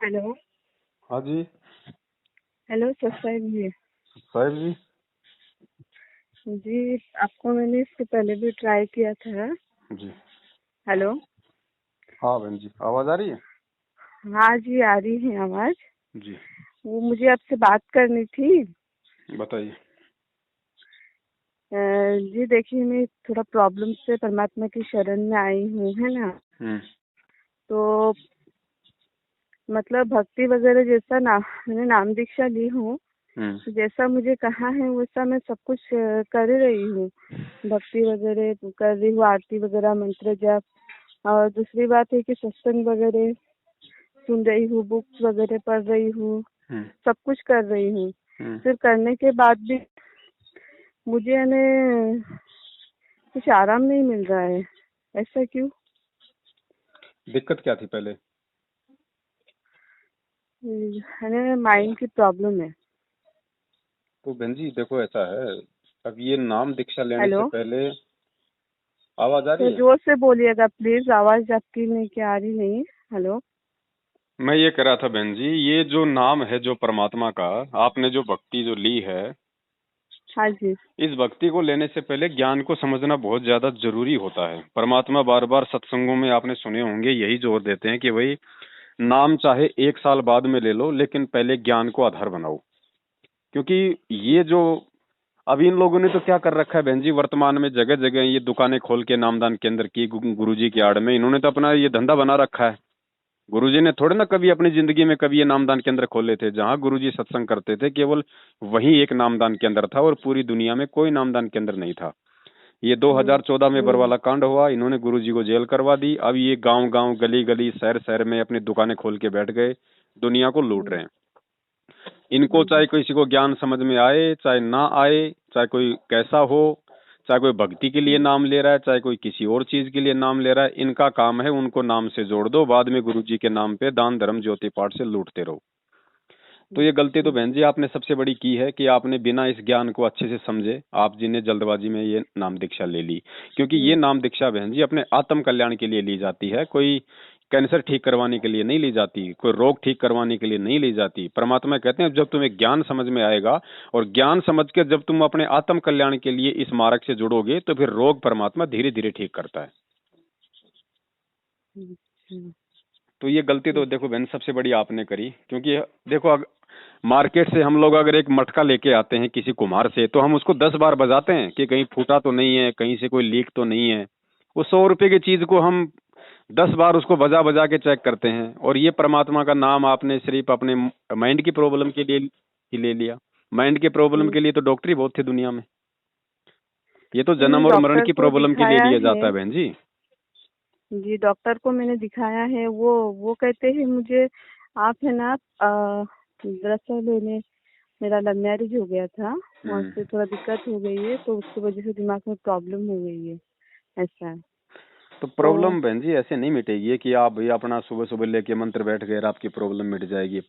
Hello. हाँ जी। Hello सत्साई जी। साहिब जी। जी, आपको मैंने इससे पहले भी ट्राई किया था। जी। हेलो। हाँ बहन जी, आवाज आ रही है? हाँ जी, आ रही है आवाज। जी। वो मुझे आपसे बात करनी थी। बताइए। जी देखिए, मैं थोड़ा प्रॉब्लम से परमात्मा की शरण में आई हूँ, है ना। हम्म। तो मतलब भक्ति वगैरह जैसा ना, मैंने नाम दीक्षा ली हूँ। हम्म। तो जैसा मुझे कहा है वैसा मैं सब कुछ कर रही हूँ। भक्ति वगैरह कर रही हूँ, आरती वगैरह, मंत्र जाप। और दूसरी बात है कि सत्संग वगैरह सुन रही हूँ, बुक्स वगैरह पढ़ रही हूँ, हम्म। सब कुछ कर रही हूँ। हम्म। फिर करने के बाद भी मुझे यानी कुछ आराम नहीं मिल रहा है। ऐसा क्यों? दिक्कत क्या थी पहले? यानी माइंड की प्रॉब्लम है। तो बहन जी देखो, ऐसा है, अब ये नाम दीक्षा लेने से हेलो, पहले। आवाज आ तो रही है? जोर से बोलिएगा प्लीज, आवाज आपकी नहीं क्या आ रही नहीं। हेलो। मैं ये कह रहा था बहन जी, ये जो नाम है जो परमात्मा का, आपने जो भक्ति जो ली है, हाँ जी। इस भक्ति को लेने से पहले ज्ञान को समझना बहुत ज्यादा जरूरी होता है। परमात्मा बार बार सत्संगों में आपने सुने होंगे यही जोर देते हैं कि भाई नाम चाहे 1 साल बाद में ले लो, लेकिन पहले ज्ञान को आधार बनाओ। क्योंकि ये जो अभी इन लोगों ने तो क्या कर रखा है बहन जी, वर्तमान में जगह जगह ये दुकानें खोल के नामदान केंद्र की, गुरुजी की आड़ में इन्होंने तो अपना ये धंधा बना रखा है। गुरुजी ने थोड़े ना कभी अपनी जिंदगी में कभी ये नामदान केंद्र खोले थे। जहां गुरुजी सत्संग करते थे केवल वही एक नामदान केंद्र था और पूरी दुनिया में कोई नामदान केंद्र नहीं था। ये 2014 में बरवाला कांड हुआ, इन्होंने गुरुजी को जेल करवा दी। अब ये गांव गांव, गली गली, शहर शहर में अपनी दुकानें खोल के बैठ गए, दुनिया को लूट रहे हैं। इनको चाहे किसी को ज्ञान समझ में आए चाहे ना आए, चाहे कोई कैसा हो, चाहे कोई भक्ति के लिए नाम ले रहा है, चाहे कोई किसी और चीज के लिए नाम ले रहा है, इनका काम है उनको नाम से जोड़ दो, बाद में गुरुजी के नाम पे दान धर्म ज्योति पाठ से लूटते रहो। तो ये गलती तो बहन जी आपने सबसे बड़ी की है कि आपने बिना इस ज्ञान को अच्छे से समझे आप जी ने जल्दबाजी में ये नाम दीक्षा ले ली। क्योंकि ये नाम दीक्षा बहन जी अपने आत्म कल्याण के लिए ली जाती है, कोई कैंसर ठीक करवाने के लिए नहीं ली जाती, कोई रोग ठीक करवाने के लिए नहीं ली जाती। परमात्मा कहते हैं जब तुम्हें ज्ञान समझ में आएगा और ज्ञान समझ के जब तुम अपने आत्म कल्याण के लिए इस मार्ग से जुड़ोगे तो फिर रोग परमात्मा धीरे धीरे ठीक करता है। तो ये गलती तो देखो बहन सबसे बड़ी आपने करी। क्योंकि देखो मार्केट से हम लोग अगर एक मटका लेके आते हैं किसी कुम्हार से, तो हम उसको 10 बार बजाते हैं कि कहीं फूटा तो नहीं है, कहीं से कोई लीक तो नहीं है। वो 100 रुपए की चीज को हम 10 बार उसको बजा बजा के चेक करते हैं। और ये परमात्मा का नाम आपने सिर्फ अपने माइंड की प्रॉब्लम के लिए ही ले लिया। माइंड के प्रॉब्लम के लिए तो डॉक्टर ही बहुत थे दुनिया में। ये तो मैंने जन्म और मरण डॉक्टर की को प्रॉब्लम के लिए दिखाया लिया है। जाता है बहन जी। जी, डॉक्टर को मैंने दिखाया है। वो कहते हैं मुझे, आप है ना, दरअसल मैंने, मेरा लव मैरिज हो गया था। वहाँ से थोड़ा दिक्कत हो गई है, तो उसकी वजह से दिमाग में प्रॉब्लम हो गई है। ऐसा है। तो तो प्रॉब्लम बहन जी ऐसे नहीं मिटेगी कि आप भैया अपना सुबह सुबह लेके मंत्र बैठ गए और आपकी प्रॉब्लम मिट जाएगी।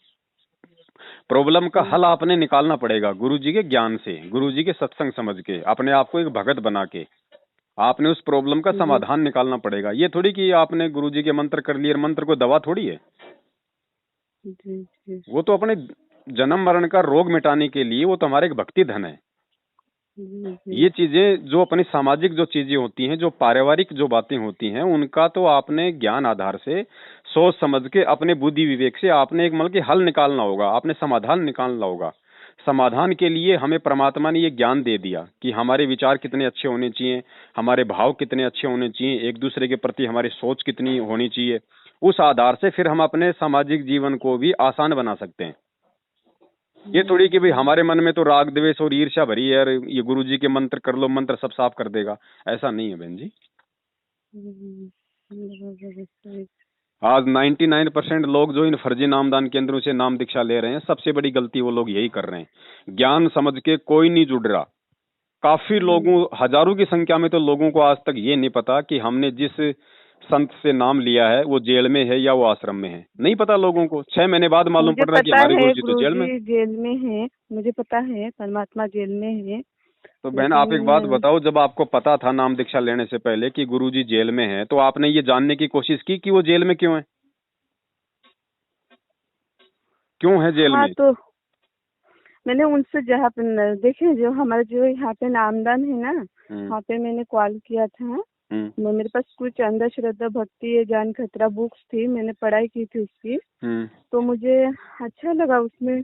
प्रॉब्लम का हल आपने निकालना पड़ेगा गुरु जी के ज्ञान से, गुरु जी के सत्संग समझ के, अपने आप को एक भगत बना के आपने उस प्रॉब्लम का जी समाधान निकालना पड़ेगा। ये थोड़ी कि आपने गुरु जी के मंत्र कर लिए, मंत्र को दवा थोड़ी है। जी जी वो तो अपने जन्म मरण का रोग मिटाने के लिए, वो तो हमारे एक भक्ति धन है। जी जी ये चीजें जो अपनी सामाजिक जो चीजें होती हैं, जो पारिवारिक जो बातें होती हैं, उनका तो आपने ज्ञान आधार से सोच समझ के अपने बुद्धि विवेक से आपने एक मतलब कि हल निकालना होगा, आपने समाधान निकालना होगा। समाधान के लिए हमें परमात्मा ने ये ज्ञान दे दिया कि हमारे विचार कितने अच्छे होने चाहिए, हमारे भाव कितने अच्छे होने चाहिए, एक दूसरे के प्रति हमारी सोच कितनी होनी चाहिए। उस आधार से फिर हम अपने सामाजिक जीवन को भी आसान बना सकते हैं। ये थोड़ी कि भाई हमारे मन में तो राग द्वेष और ईर्ष्या भरी है और ये गुरुजी के मंत्र कर लो, मंत्र सब साफ कर देगा, ऐसा नहीं है बहन जी। आज 99% लोग जो इन फर्जी नामदान केंद्रों से नाम दीक्षा ले रहे हैं, सबसे बड़ी गलती वो लोग यही कर रहे हैं। ज्ञान समझ के कोई नहीं जुड़ रहा। काफी लोगों, हजारों की संख्या में तो लोगों को आज तक ये नहीं पता कि हमने जिस संत से नाम लिया है वो जेल में है या वो आश्रम में है। नहीं पता लोगों को, 6 महीने बाद मालूम मुझे पड़ रहा है कि पता हमारे है गुरुजी तो जेल में। गुरुजी जेल में है। मुझे पता है परमात्मा जेल में है। तो बहन आप एक बात लेकिन बताओ, जब आपको पता था नाम दीक्षा लेने से पहले कि गुरुजी जेल में है, तो आपने ये जानने की कोशिश की कि वो जेल में क्यों है? क्यों है जेल हाँ में? तो मैंने उनसे जहाँ पे देखे, जो हमारे जो यहाँ पे नामदान है ना, वहाँ पे मैंने कॉल किया था। मेरे पास कुछ अंधश्रद्धा भक्ति है जान खतरा बुक्स थी, मैंने पढ़ाई की थी उसकी। तो मुझे अच्छा लगा, उसमें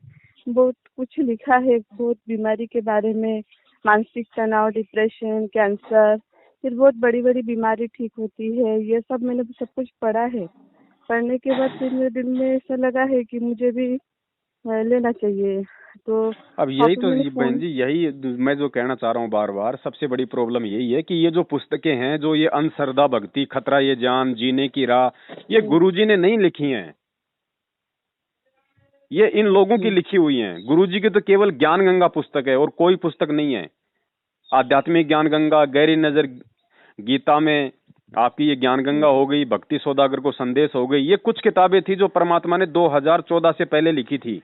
बहुत कुछ लिखा है, बहुत बीमारी के बारे में, मानसिक तनाव, डिप्रेशन, कैंसर, फिर बहुत बड़ी बड़ी बीमारी ठीक होती है, ये सब मैंने सब कुछ पढ़ा है। पढ़ने के बाद फिर मेरे दिल में ऐसा लगा है कि मुझे भी लेना चाहिए। तो अब वहाँ यही पे तो मैंने बहन फोन। जी, यही मैं जो कहना चाह रहा हूँ बार बार, सबसे बड़ी प्रॉब्लम यही है कि ये जो पुस्तकें हैं, जो ये अंधश्रद्धा भक्ति, खतरा ये जान, जीने की राह, ये गुरुजी ने नहीं लिखी हैं। ये इन लोगों की लिखी हुई हैं। गुरुजी की तो केवल ज्ञान गंगा पुस्तक है और कोई पुस्तक नहीं है। आध्यात्मिक ज्ञान गंगा, गहरी नजर गीता में आपकी ये ज्ञान गंगा हो गई, भक्ति सौदागर को संदेश हो गई, ये कुछ किताबें थी जो परमात्मा ने 2014 से पहले लिखी थी।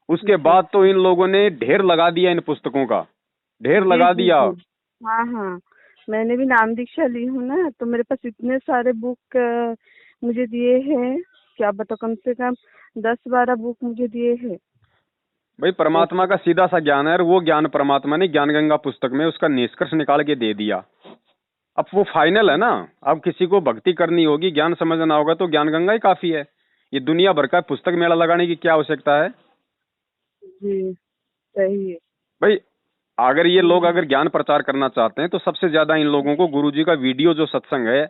उसके बाद तो इन लोगों ने ढेर लगा दिया, इन पुस्तकों का ढेर जी लगा जी दिया। जी। हाँ हाँ, मैंने भी नाम दीक्षा ली हूँ ना, तो मेरे पास इतने सारे बुक मुझे दिए हैं, क्या बताओ, कम से कम 10-12 बुक मुझे दिए हैं। भाई परमात्मा का सीधा सा ज्ञान है और वो ज्ञान परमात्मा ने ज्ञान गंगा पुस्तक में उसका निष्कर्ष निकाल के दे दिया। अब वो फाइनल है ना। अब किसी को भक्ति करनी होगी, ज्ञान समझना होगा तो ज्ञान गंगा ही काफी है। ये दुनिया भर का पुस्तक मेला लगाने की क्या आवश्यकता है? जी सही है। भाई अगर ये लोग अगर ज्ञान प्रचार करना चाहते हैं तो सबसे ज्यादा इन लोगों को गुरुजी का वीडियो जो सत्संग है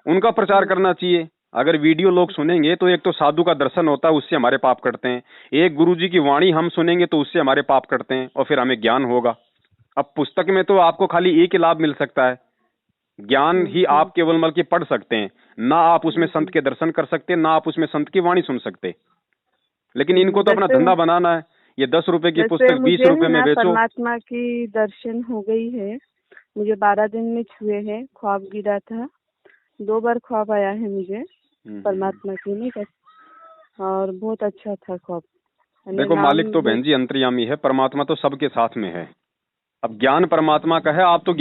उनका प्रचार करना चाहिए। अगर वीडियो लोग सुनेंगे तो एक तो साधु का दर्शन होता है, उससे हमारे पाप कटते हैं। एक गुरुजी की वाणी हम सुनेंगे तो उससे हमारे पाप कटते हैं और फिर हमें ज्ञान होगा। अब पुस्तक में तो आपको खाली एक ही लाभ मिल सकता है, ज्ञान ही आप केवल मल के पढ़ सकते हैं, ना आप उसमें संत के दर्शन कर सकते, ना आप उसमें संत की वाणी सुन सकते। लेकिन इनको तो अपना जैसे धंधा बनाना है। ये 10 रुपए की जैसे पुस्तक मुझे 20 रुपए है में ना बेचो। परमात्मा की दर्शन हो गई है, मुझे 12 दिन में छुए हैं, ख्वाब गिरा था, 2 बार ख्वाब आया है मुझे परमात्मा की, नहीं कर, और बहुत अच्छा था ख्वाब। मैंने देखो नाम मालिक तो बहन जी अंतर्यामी है, परमात्मा तो सबके साथ में है। अब ज्ञान परमात्मा का है, आप तो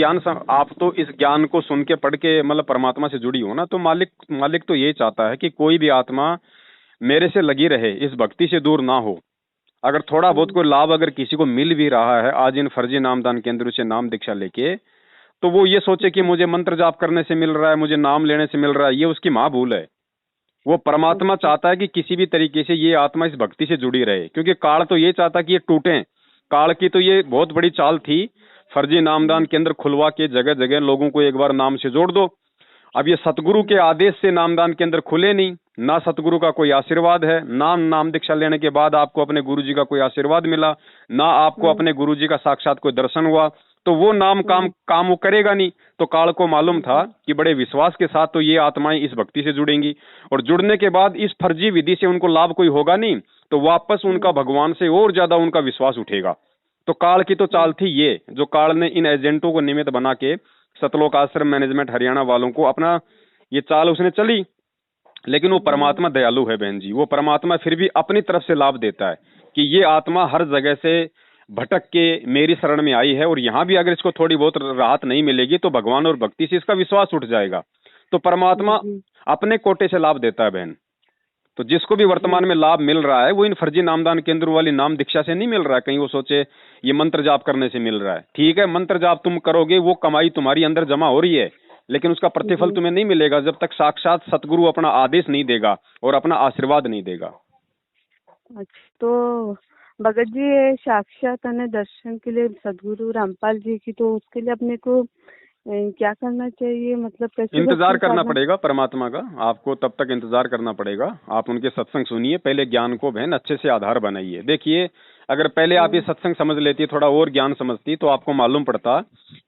आप तो इस ज्ञान को सुन के पढ़ के मतलब परमात्मा से जुड़ी हो ना, तो मालिक मालिक तो ये चाहता है कि कोई भी आत्मा मेरे से लगी रहे, इस भक्ति से दूर ना हो। अगर थोड़ा बहुत कोई लाभ अगर किसी को मिल भी रहा है आज इन फर्जी नामदान केंद्र से नाम दीक्षा लेके, तो वो ये सोचे कि मुझे मंत्र जाप करने से मिल रहा है, मुझे नाम लेने से मिल रहा है, ये उसकी महाभूल है। वो परमात्मा चाहता है कि किसी भी तरीके से ये आत्मा इस भक्ति से जुड़ी रहे, क्योंकि काल तो ये चाहता कि ये टूटे। काल की तो ये बहुत बड़ी चाल थी, फर्जी नामदान केंद्र खुलवा के जगह जगह लोगों को एक बार नाम से जोड़ दो। अब ये सतगुरु के आदेश से नामदान केंद्र खुले नहीं, ना सतगुरु का कोई आशीर्वाद है, ना नाम दीक्षा लेने के बाद आपको अपने गुरुजी का कोई आशीर्वाद मिला, ना आपको अपने गुरुजी का साक्षात कोई दर्शन हुआ, तो वो नाम काम वो करेगा नहीं। तो काल को मालूम था कि बड़े विश्वास के साथ तो ये आत्माएं इस भक्ति से जुड़ेंगी, और जुड़ने के बाद इस फर्जी विधि से उनको लाभ कोई होगा नहीं, तो वापस उनका भगवान से और ज्यादा उनका विश्वास उठेगा। तो काल की तो चाल थी ये, जो काल ने इन एजेंटों को निमित्त बना के सतलोक आश्रम मैनेजमेंट हरियाणा वालों को अपना ये चाल उसने चली। लेकिन वो परमात्मा दयालु है बहन जी, वो परमात्मा फिर भी अपनी तरफ से लाभ देता है कि ये आत्मा हर जगह से भटक के मेरी शरण में आई है, और यहाँ भी अगर इसको थोड़ी बहुत राहत नहीं मिलेगी तो भगवान और भक्ति से इसका विश्वास उठ जाएगा। तो परमात्मा अपने कोटे से लाभ देता है बहन। तो जिसको भी वर्तमान में लाभ मिल रहा है वो इन फर्जी नामदान केंद्र वाली नाम दीक्षा से नहीं मिल रहा है। कहीं वो सोचे ये मंत्र जाप करने से मिल रहा है, ठीक है मंत्र जाप तुम करोगे, वो कमाई तुम्हारी अंदर जमा हो रही है, लेकिन उसका प्रतिफल तुम्हें नहीं मिलेगा जब तक साक्षात सतगुरु अपना आदेश नहीं देगा और अपना आशीर्वाद नहीं देगा। अच्छा, तो भगत जी ये साक्षात दर्शन के लिए सदगुरु रामपाल जी की, तो उसके लिए अपने को क्या करना चाहिए, मतलब कैसे इंतजार भक्ति करना साधना? पड़ेगा परमात्मा का, आपको तब तक इंतजार करना पड़ेगा। आप उनके सत्संग सुनिए, पहले ज्ञान को बहन अच्छे से आधार बनाइए। देखिए अगर पहले आप ये सत्संग समझ लेती, थोड़ा और ज्ञान समझती, तो आपको मालूम पड़ता।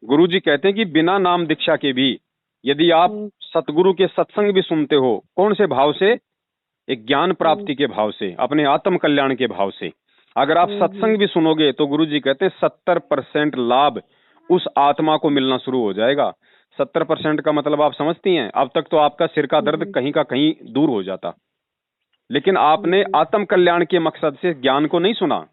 गुरुजी कहते हैं कि बिना नाम दीक्षा के भी यदि आप सतगुरु के सत्संग भी सुनते हो, कौन से भाव से? एक ज्ञान प्राप्ति के भाव से, अपने आत्म कल्याण के भाव से अगर आप सत्संग भी सुनोगे तो गुरुजी कहते हैं 70% लाभ उस आत्मा को मिलना शुरू हो जाएगा। 70% का मतलब आप समझती हैं? अब तक तो आपका सिर का दर्द कहीं का कहीं दूर हो जाता, लेकिन आपने आत्म कल्याण के मकसद से ज्ञान को नहीं सुना।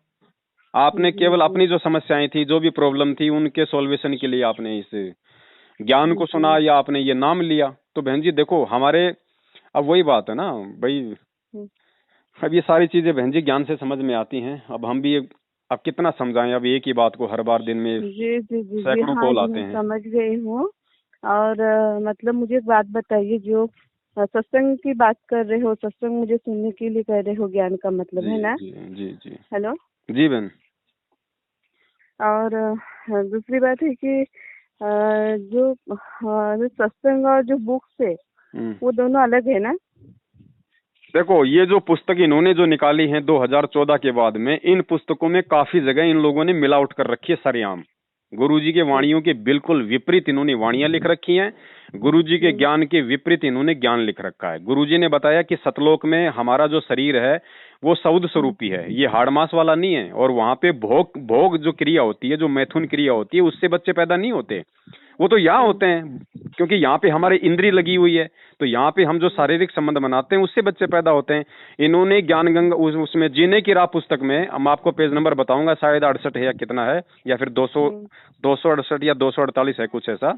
आपने केवल अपनी जो समस्याएं थी, जो भी प्रॉब्लम थी, उनके सॉल्वेशन के लिए आपने इस ज्ञान को सुना या आपने ये नाम लिया। तो बहन जी देखो हमारे, अब वही बात है ना भाई, अब ये सारी चीजें बहन जी ज्ञान से समझ में आती हैं। अब हम भी अब कितना समझाएं, अब एक ही बात को हर बार दिन में जी जी जी जी, सैकड़ों हाँ कॉल जी, आते मैं हैं। समझ गई हूँ। और मतलब मुझे एक बात बताइए, जो सत्संग की बात कर रहे हो, सत्संग मुझे सुनने के लिए कर रहे हो, ज्ञान का मतलब जी है ना? जी जी जी हेलो। जी बहन। और दूसरी बात है कि जो सत्संग और जो बुक्स है हम्म। वो दोनों अलग है ना? देखो ये जो पुस्तक इन्होंने जो निकाली है 2014 के बाद में, इन पुस्तकों में काफी जगह इन लोगों ने मिलावट कर रखी है सरेआम। गुरुजी के वाणियों के बिल्कुल विपरीत इन्होंने वाणियां लिख रखी हैं। गुरुजी के ज्ञान के विपरीत इन्होंने ज्ञान लिख रखा है। गुरुजी ने बताया कि सतलोक में हमारा जो शरीर है वो सौद स्वरूपी है, ये हाड़ मांस वाला नहीं है। और वहां पे भोग भोग जो क्रिया होती है, जो मैथुन क्रिया होती है, उससे बच्चे पैदा नहीं होते, वो तो यहाँ होते हैं। क्योंकि यहाँ पे हमारे इंद्री लगी हुई है, तो यहाँ पे हम जो शारीरिक संबंध बनाते हैं उससे बच्चे पैदा होते हैं। इन्होंने ज्ञान गंगा उसमें जीने की राह पुस्तक में, मैं आपको पेज नंबर बताऊंगा, शायद 68 है या कितना है, या फिर 268 या 248 है, कुछ ऐसा।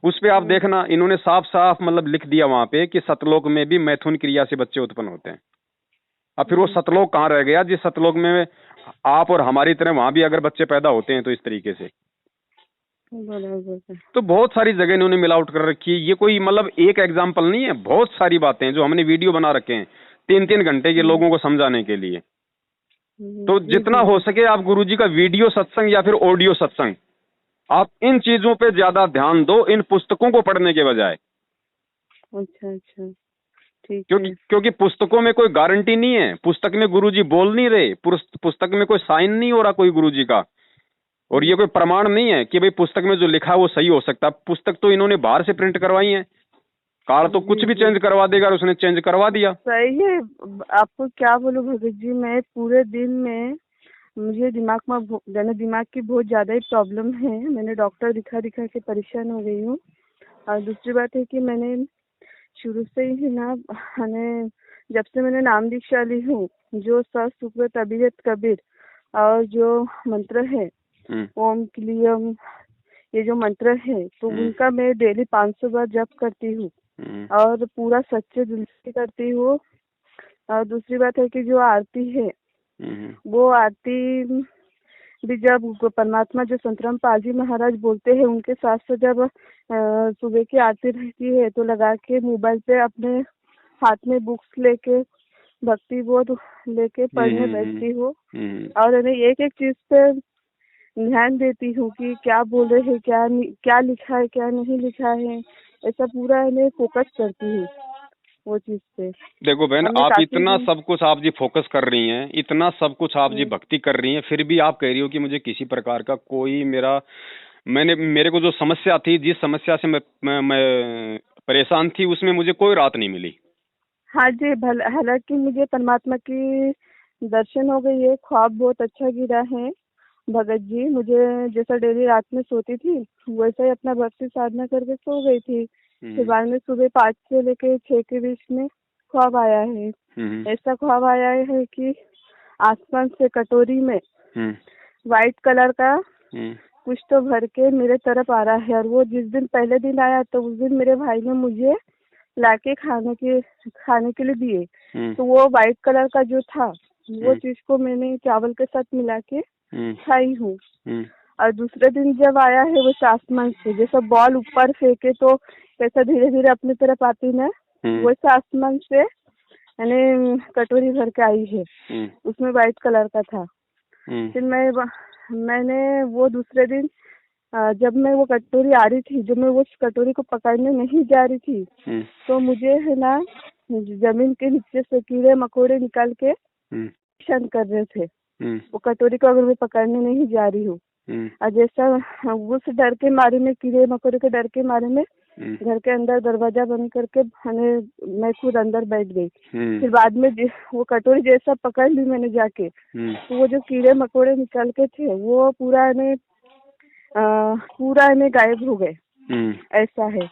उस पे आप देखना, इन्होंने साफ साफ मतलब लिख दिया वहां पे कि सतलोक में भी मैथुन क्रिया से बच्चे उत्पन्न होते हैं। अब फिर वो सतलोक कहाँ रह गया जिस सतलोक में आप और हमारी तरह वहां भी अगर बच्चे पैदा होते हैं तो इस तरीके से। तो बहुत सारी जगह इन्होंने मिलावट कर रखी है। ये कोई मतलब एक एग्जाम्पल नहीं है, बहुत सारी बातें हैं जो हमने वीडियो बना रखे हैं 3-3 घंटे के लोगों को समझाने के लिए। तो जितना हो सके आप गुरुजी का वीडियो सत्संग या फिर ऑडियो सत्संग, आप इन चीजों पे ज्यादा ध्यान दो, इन पुस्तकों को पढ़ने के बजाय। अच्छा अच्छा, ठीक है। क्योंकि पुस्तकों में कोई गारंटी नहीं है, पुस्तक में गुरुजी बोल नहीं रहे, पुस्तक में कोई साइन नहीं हो रहा कोई गुरुजी का, और ये कोई प्रमाण नहीं है कि भाई पुस्तक में जो लिखा है वो सही हो सकता। पुस्तक तो इन्होंने बाहर से प्रिंट करवाई है, कार्ड तो कुछ भी चेंज करवा देगा, और उसने चेंज करवा दिया। सही है। आपको क्या बोलूं भगत जी, मैं पूरे दिन में मुझे दिमाग की बहुत ज्यादा ही प्रॉब्लम है। मैंने डॉक्टर दिखा दिखा के परेशान हो गई हूँ। और दूसरी बात है कि मैंने शुरू से ही ना, मैंने जब से मैंने नाम दीक्षा ली हूँ, जो सत सुख तबीयत कबीर और जो मंत्र है ओम क्लीयम, ये जो मंत्र है, तो उनका मैं डेली 500 बार जप करती हूँ और पूरा सच्चे दिल से करती हूँ। और दूसरी बात है कि जो आरती है, वो आरती भी जब परमात्मा जो संतराम पाल जी महाराज बोलते हैं, उनके साथ साथ जब सुबह की आरती रहती है तो लगा के मोबाइल पे अपने हाथ में बुक्स लेके भक्ति बोध लेके पढ़ने बैठती हूँ। और एक एक चीज पे ध्यान देती हूँ कि क्या बोल रहे हैं, क्या लिखा है, क्या नहीं लिखा है, ऐसा पूरा मैं फोकस करती हूँ वो चीज पे। देखो बहन, आप इतना सब कुछ आप जी फोकस कर रही हैं, इतना सब कुछ आप जी भक्ति कर रही हैं, फिर भी आप कह रही हो कि मुझे किसी प्रकार का कोई मेरे को जो समस्या थी, जिस समस्या से मैं परेशान थी, उसमें मुझे कोई राहत नहीं मिली। हाँ जी, हालांकि मुझे परमात्मा की दर्शन हो गई है, ख्वाब बहुत अच्छा गिरा है भगत जी। मुझे जैसा डेली रात में सोती थी वैसा ही अपना भक्ति साधना करके सो गई थी। फिर बाद में सुबह 5 से लेके 6 के बीच में ख्वाब आया है। ऐसा ख्वाब आया है कि आसमान से कटोरी में व्हाइट कलर का कुछ तो भर के मेरे तरफ आ रहा है। और वो जिस दिन पहले दिन आया तो उस दिन मेरे भाई ने मुझे लाके खाने के लिए दिए। तो वो व्हाइट कलर का जो था वो चीज को मैंने चावल के साथ मिला के खाई हूँ। और दूसरे दिन जब आया है वो आसमान से, जैसा बॉल ऊपर फेंके तो कैसा धीरे धीरे अपनी तरफ आती ना, वैसा आसमान से यानी कटोरी भर के आई है, उसमें व्हाइट कलर का था। फिर मैंने वो दूसरे दिन जब मैं वो कटोरी आ रही थी, जब मैं वो कटोरी को पकड़ने नहीं जा रही थी, तो मुझे है ना जमीन के नीचे से कीड़े मकोड़े निकाल के परेशान कर रहे थे। वो कटोरी को अगर मैं पकड़ने नहीं जा रही हूँ, और जैसा उस डर के मारे में, कीड़े मकोड़े के डर के मारे में घर के अंदर दरवाजा बंद करके मैं खुद अंदर बैठ गई। फिर बाद में वो कटोरी जैसा पकड़ ली मैंने जाके, तो वो जो कीड़े मकोड़े निकल के थे वो पूरा गायब हो गए। ऐसा है।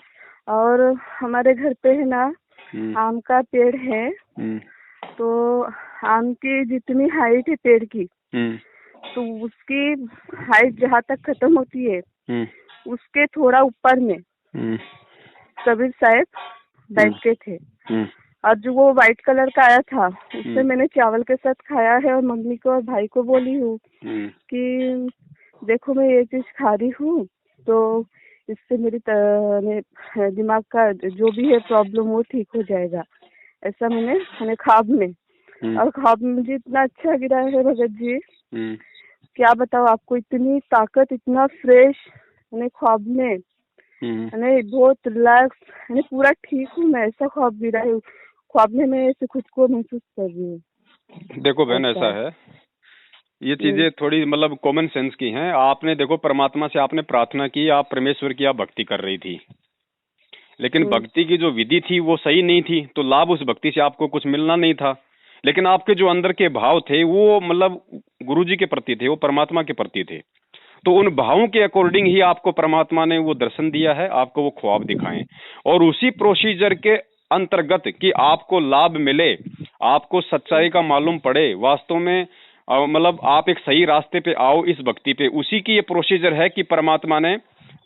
और हमारे घर पे है ना आम का पेड़ है, तो आम की जितनी हाइट है पेड़ की, तो उसकी हाइट जहाँ तक खत्म होती है उसके थोड़ा ऊपर में कबीर साहब बैठते थे। और जो वो व्हाइट कलर का आया था उससे हम्म। मैंने चावल के साथ खाया है और मम्मी को और भाई को बोली हूँ कि देखो मैं ये चीज खा रही हूँ तो इससे दिमाग का जो भी है प्रॉब्लम वो ठीक हो जाएगा। ऐसा मैंने ख्वाब में, और ख्वाब में मुझे इतना अच्छा गिरा है भगत जी, क्या बताओ आपको, इतनी ताकत, इतना फ्रेश मैंने ख्वाब में, मैंने बहुत रिलैक्स, मैंने पूरा ठीक हूँ मैं, ऐसा ख्वाब गिरा है। ख्वाब में मैं ऐसे खुद को महसूस कर रही हूँ। देखो बहन, ऐसा है, ये चीजें थोड़ी मतलब कॉमन सेंस की हैं। आपने देखो परमात्मा से आपने प्रार्थना की, आप परमेश्वर की आप भक्ति कर रही थी, लेकिन भक्ति की जो विधि थी वो सही नहीं थी, तो लाभ उस भक्ति से आपको कुछ मिलना नहीं था। लेकिन आपके जो अंदर के भाव थे वो मतलब गुरुजी के प्रति थे, वो परमात्मा के प्रति थे। तो उन भावों के अकॉर्डिंग ही आपको परमात्मा ने वो दर्शन दिया है, आपको वो ख्वाब दिखाएं, और उसी प्रोसीजर के अंतर्गत कि आपको लाभ मिले, आपको सच्चाई का मालूम पड़े, वास्तव में मतलब आप एक सही रास्ते पे आओ इस भक्ति पे, उसी की ये प्रोसीजर है कि परमात्मा ने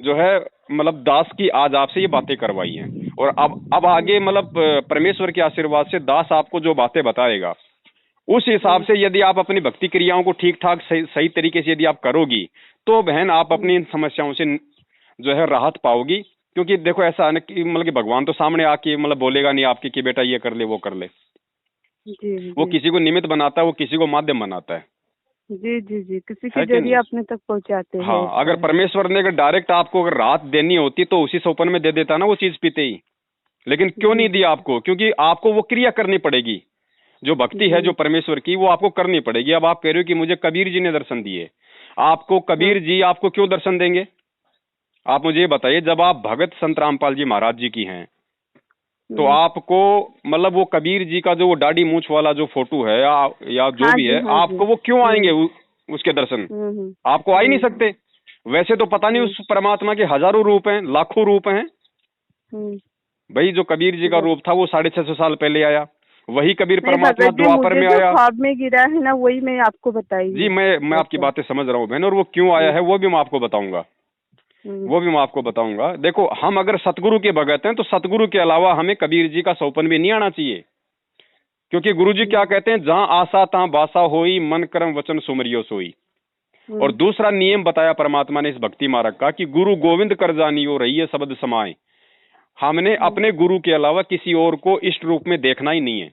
जो है मतलब दास की आज आपसे ये बातें करवाई हैं। और अब आगे मतलब परमेश्वर के आशीर्वाद से दास आपको जो बातें बताएगा उस हिसाब से यदि आप अपनी भक्ति क्रियाओं को ठीक ठाक सही तरीके से यदि आप करोगी तो बहन आप अपनी इन समस्याओं से जो है राहत पाओगी। क्योंकि देखो ऐसा है ना कि मतलब कि भगवान तो सामने आके मतलब बोलेगा नहीं आपके कि बेटा ये कर ले वो कर ले। जी, वो जी, किसी को निमित्त बनाता है, वो किसी को माध्यम बनाता है। जी, जी, जी, किसी के है कि जरिए नहीं? अपने तक पहुंचाते हैं, हाँ, ऐसा अगर है। परमेश्वर ने अगर डायरेक्ट आपको अगर राहत देनी होती तो उसी सोपन में दे देता ना वो चीज पीते ही। लेकिन क्यों जी, नहीं जी, दिया आपको? क्योंकि आपको वो क्रिया करनी पड़ेगी। जो भक्ति है जो जी, परमेश्वर की, वो आपको करनी पड़ेगी। अब आप कह रहे हो कि मुझे कबीर जी ने दर्शन दिए, आपको हाँ, कबीर जी आपको क्यों दर्शन देंगे? आप मुझे ये बताइए, जब आप भगत संत रामपाल जी महाराज जी की हैं तो आपको मतलब वो कबीर जी का जो वो दाढ़ी मूछ वाला जो फोटो है या जो हाँ भी जी, है, हाँ जी, आपको वो क्यों आएंगे उसके दर्शन? आपको आ ही नहीं सकते। वैसे तो पता नहीं उस परमात्मा के हजारों रूप हैं, लाखों रूप हैं। भाई जो कबीर जी का रूप था वो 650 साल पहले आया, वही कबीर नहीं परमात्मा भगत जी, द्वापर मुझे में जो आया। ख्वाब में गिरा है ना वही मैं आपको बताई जी हूँ। मैं आपकी ऐसा। बातें समझ रहा हूँ बहन, और वो क्यों आया है वो भी मैं आपको बताऊंगा, वो भी मैं आपको बताऊंगा। देखो हम अगर सतगुरु के भगत हैं तो सतगुरु के अलावा हमें कबीर जी का सौपन भी नहीं आना चाहिए। क्योंकि गुरु जी क्या कहते हैं, जहां आशा तहां बासा होई, मन कर्म वचन सुमरियो सोई। और दूसरा नियम बताया परमात्मा ने इस भक्ति मार्ग का कि गुरु गोविंद कर जानियो रहिए शब्द समाए। हमने अपने गुरु के अलावा किसी और को इष्ट रूप में देखना ही नहीं है,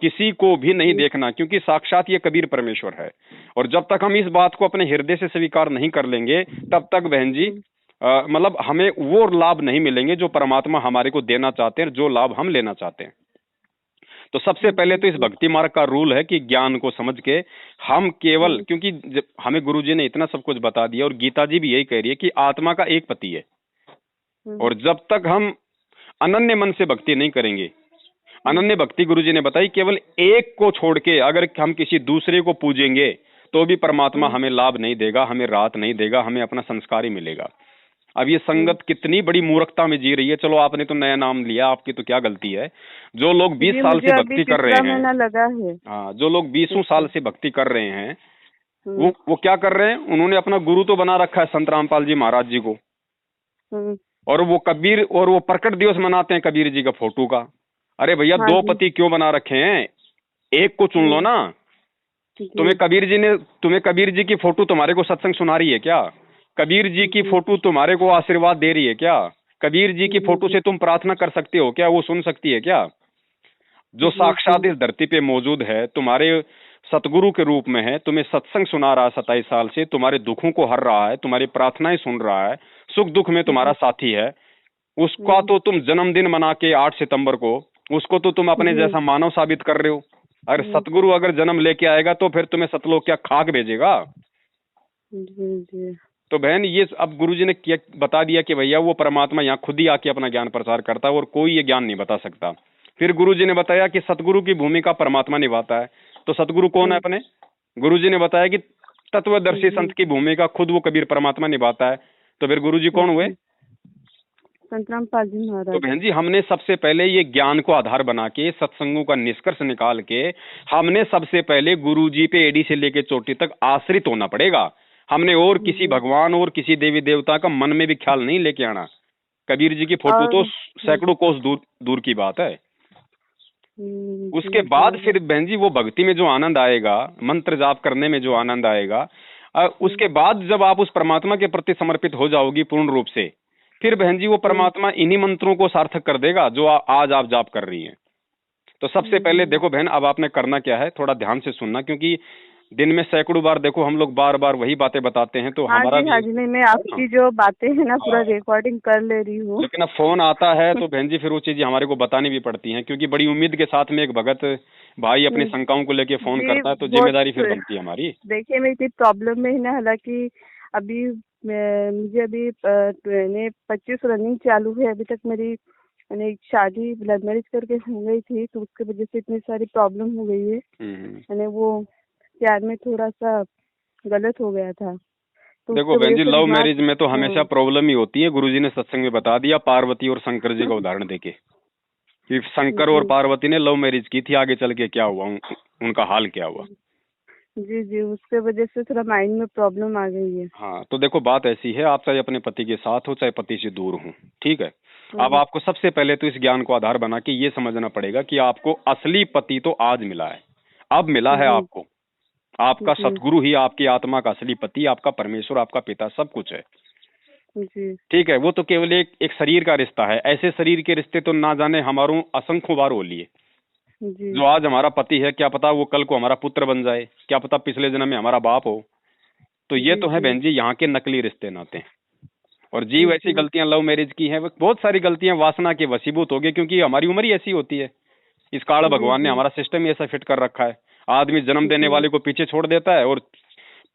किसी को भी नहीं देखना, क्योंकि साक्षात ये कबीर परमेश्वर है। और जब तक हम इस बात को अपने हृदय से स्वीकार नहीं कर लेंगे तब तक बहन जी मतलब हमें वो लाभ नहीं मिलेंगे जो परमात्मा हमारे को देना चाहते हैं, जो लाभ हम लेना चाहते हैं। तो सबसे पहले तो इस भक्ति मार्ग का रूल है कि ज्ञान को समझ के हम केवल, क्योंकि हमें गुरुजी ने इतना सब कुछ बता दिया और गीता जी भी यही कह रही है कि आत्मा का एक पति है, और जब तक हम अनन्य मन से भक्ति नहीं करेंगे, अनन्य भक्ति गुरुजी ने बताई केवल एक को छोड़ के अगर हम किसी दूसरे को पूजेंगे तो भी परमात्मा हमें लाभ नहीं देगा, हमें राहत नहीं देगा, हमें अपना संस्कार ही मिलेगा। अब ये संगत कितनी बड़ी मूर्खता में जी रही है। चलो आपने तो नया नाम लिया, आपकी तो क्या गलती है। जो लोग 20 जी, साल मुझे से अभी भक्ति कर रहे 3रा हैं, महीना लगा है। हाँ, जो लोग 20 साल से भक्ति कर रहे हैं वो क्या कर रहे हैं, उन्होंने अपना गुरु तो बना रखा है संत रामपाल जी महाराज जी को, और वो कबीर और वो प्रकट दिवस मनाते हैं कबीर जी का फोटो का। अरे भैया, हाँ 2 जी, पति क्यों बना रखे हैं, एक को चुन लो ना। जी, तुम्हें कबीर जी की फोटो तुम्हारे को सत्संग सुना रही है क्या? कबीर जी की फोटो तुम्हारे को आशीर्वाद दे रही है क्या? कबीर जी की फोटो से तुम प्रार्थना कर सकते हो क्या? वो सुन सकती है क्या? जो साक्षात इस धरती पे मौजूद है, तुम्हारे सतगुरु के रूप में है, तुम्हें सत्संग सुना रहा है 27 साल से, तुम्हारे दुखों को हर रहा है, तुम्हारी प्रार्थनाएं सुन रहा है, सुख दुख में तुम्हारा साथी है, उसका तो तुम जन्मदिन मना के 8 सितंबर को उसको तो तुम अपने जैसा मानव साबित कर रहे हो। अगर सतगुरु अगर जन्म लेके आएगा तो फिर तुम्हें सतलोक क्या खाक भेजेगा? जी, तो बहन ये अब गुरुजी ने क्या बता दिया कि भैया वो परमात्मा यहाँ खुद ही आके अपना ज्ञान प्रचार करता है और कोई ये ज्ञान नहीं बता सकता। फिर गुरुजी ने बताया कि सतगुरु की भूमिका परमात्मा निभाता है। तो सतगुरु कौन है अपने? गुरुजी ने बताया कि तत्वदर्शी संत की भूमिका खुद वो कबीर परमात्मा निभाता है। तो फिर गुरुजी कौन हुए? संत रामपाल जी तो महाराज। बहन जी हमने सबसे पहले ये ज्ञान को आधार बना के सत्संगों का निष्कर्ष निकाल के हमने सबसे पहले गुरुजी पे एडी से लेके चोटी तक आश्रित होना पड़ेगा। हमने और किसी भगवान और किसी देवी देवता का मन में भी ख्याल नहीं लेके आना। कबीर जी की फोटो तो सैकड़ों कोस दूर की बात है। उसके जी बाद जी फिर बहन जी वो भक्ति में जो आनंद आएगा, मंत्र जाप करने में जो आनंद आएगा, उसके बाद जब आप उस परमात्मा के प्रति समर्पित हो जाओगी पूर्ण रूप से, फिर बहन जी वो परमात्मा इन्हीं मंत्रों को सार्थक कर देगा जो आज आप जाप कर रही हैं। तो सबसे पहले देखो बहन, अब आपने करना क्या है, थोड़ा ध्यान से सुनना, क्योंकि दिन में सैकड़ों बार देखो हम लोग बार बार वही बातें बताते हैं, तो हाँ हमारा जी, भी हाँ जी, नहीं मैं आपकी जो बातें हैं ना पूरा हाँ, रिकॉर्डिंग कर ले रही हूँ। लेकिन अब फोन आता है तो बहन जी फिर वो चीजें हमारे को बतानी भी पड़ती हैं, क्योंकि बड़ी उम्मीद के साथ में एक भगत भाई अपनी शंकाओं को लेके फोन जी करता है, तो बहुत, जिम्मेदारी फिर बनती है हमारी। देखिए मैं इतनी प्रॉब्लम में है ना, हालांकि अभी मुझे अभी 25 रनिंग चालू है, अभी तक मेरी मैंने शादी लव मैरिज करके हो गई थी, तो उसके वजह से इतनी सारी प्रॉब्लम हो गई है। मैंने वो प्यार में थोड़ा सा गलत हो गया था, तो देखो उसके बहन वजह जी, से लव दिमाग। मैरिज में तो हमेशा प्रॉब्लम ही होती है। गुरुजी ने सत्संग में बता दिया पार्वती और शंकर जी का उदाहरण देके, कि शंकर और जी पार्वती ने लव मैरिज की थी, आगे चल के क्या हुआ, उनका हाल क्या हुआ। जी जी, उसके वजह से थोड़ा माइंड में प्रॉब्लम आ गई है। हाँ, तो देखो बात ऐसी है, आप चाहे अपने पति के साथ हो चाहे पति से दूर हो, ठीक है। अब आपको सबसे पहले तो इस ज्ञान को आधार बना के ये समझना पड़ेगा कि आपको असली पति तो आज मिला है, अब मिला है जी आपको। आपका जी सतगुरु ही आपकी आत्मा का असली पति, आपका परमेश्वर, आपका पिता, सब कुछ है, जी ठीक है। वो तो केवल एक शरीर का रिश्ता है। ऐसे शरीर के रिश्ते तो ना जाने हमारों असंख्य बार हो लिए। जी जो आज हमारा पति है, क्या पता वो कल को हमारा पुत्र बन जाए, क्या पता पिछले जन्म में हमारा बाप हो। तो ये जी तो है जी बहन जी यहाँ के नकली रिश्ते नाते। और जीव ऐसी जी गलतियां लव मैरिज की हैं, बहुत सारी गलतियां वासना के वशीभूत हो गए, क्योंकि हमारी उम्र ही ऐसी होती है। इस काल जी भगवान ने जी हमारा सिस्टम ही ऐसा फिट कर रखा है। आदमी जन्म देने जी वाले को पीछे छोड़ देता है और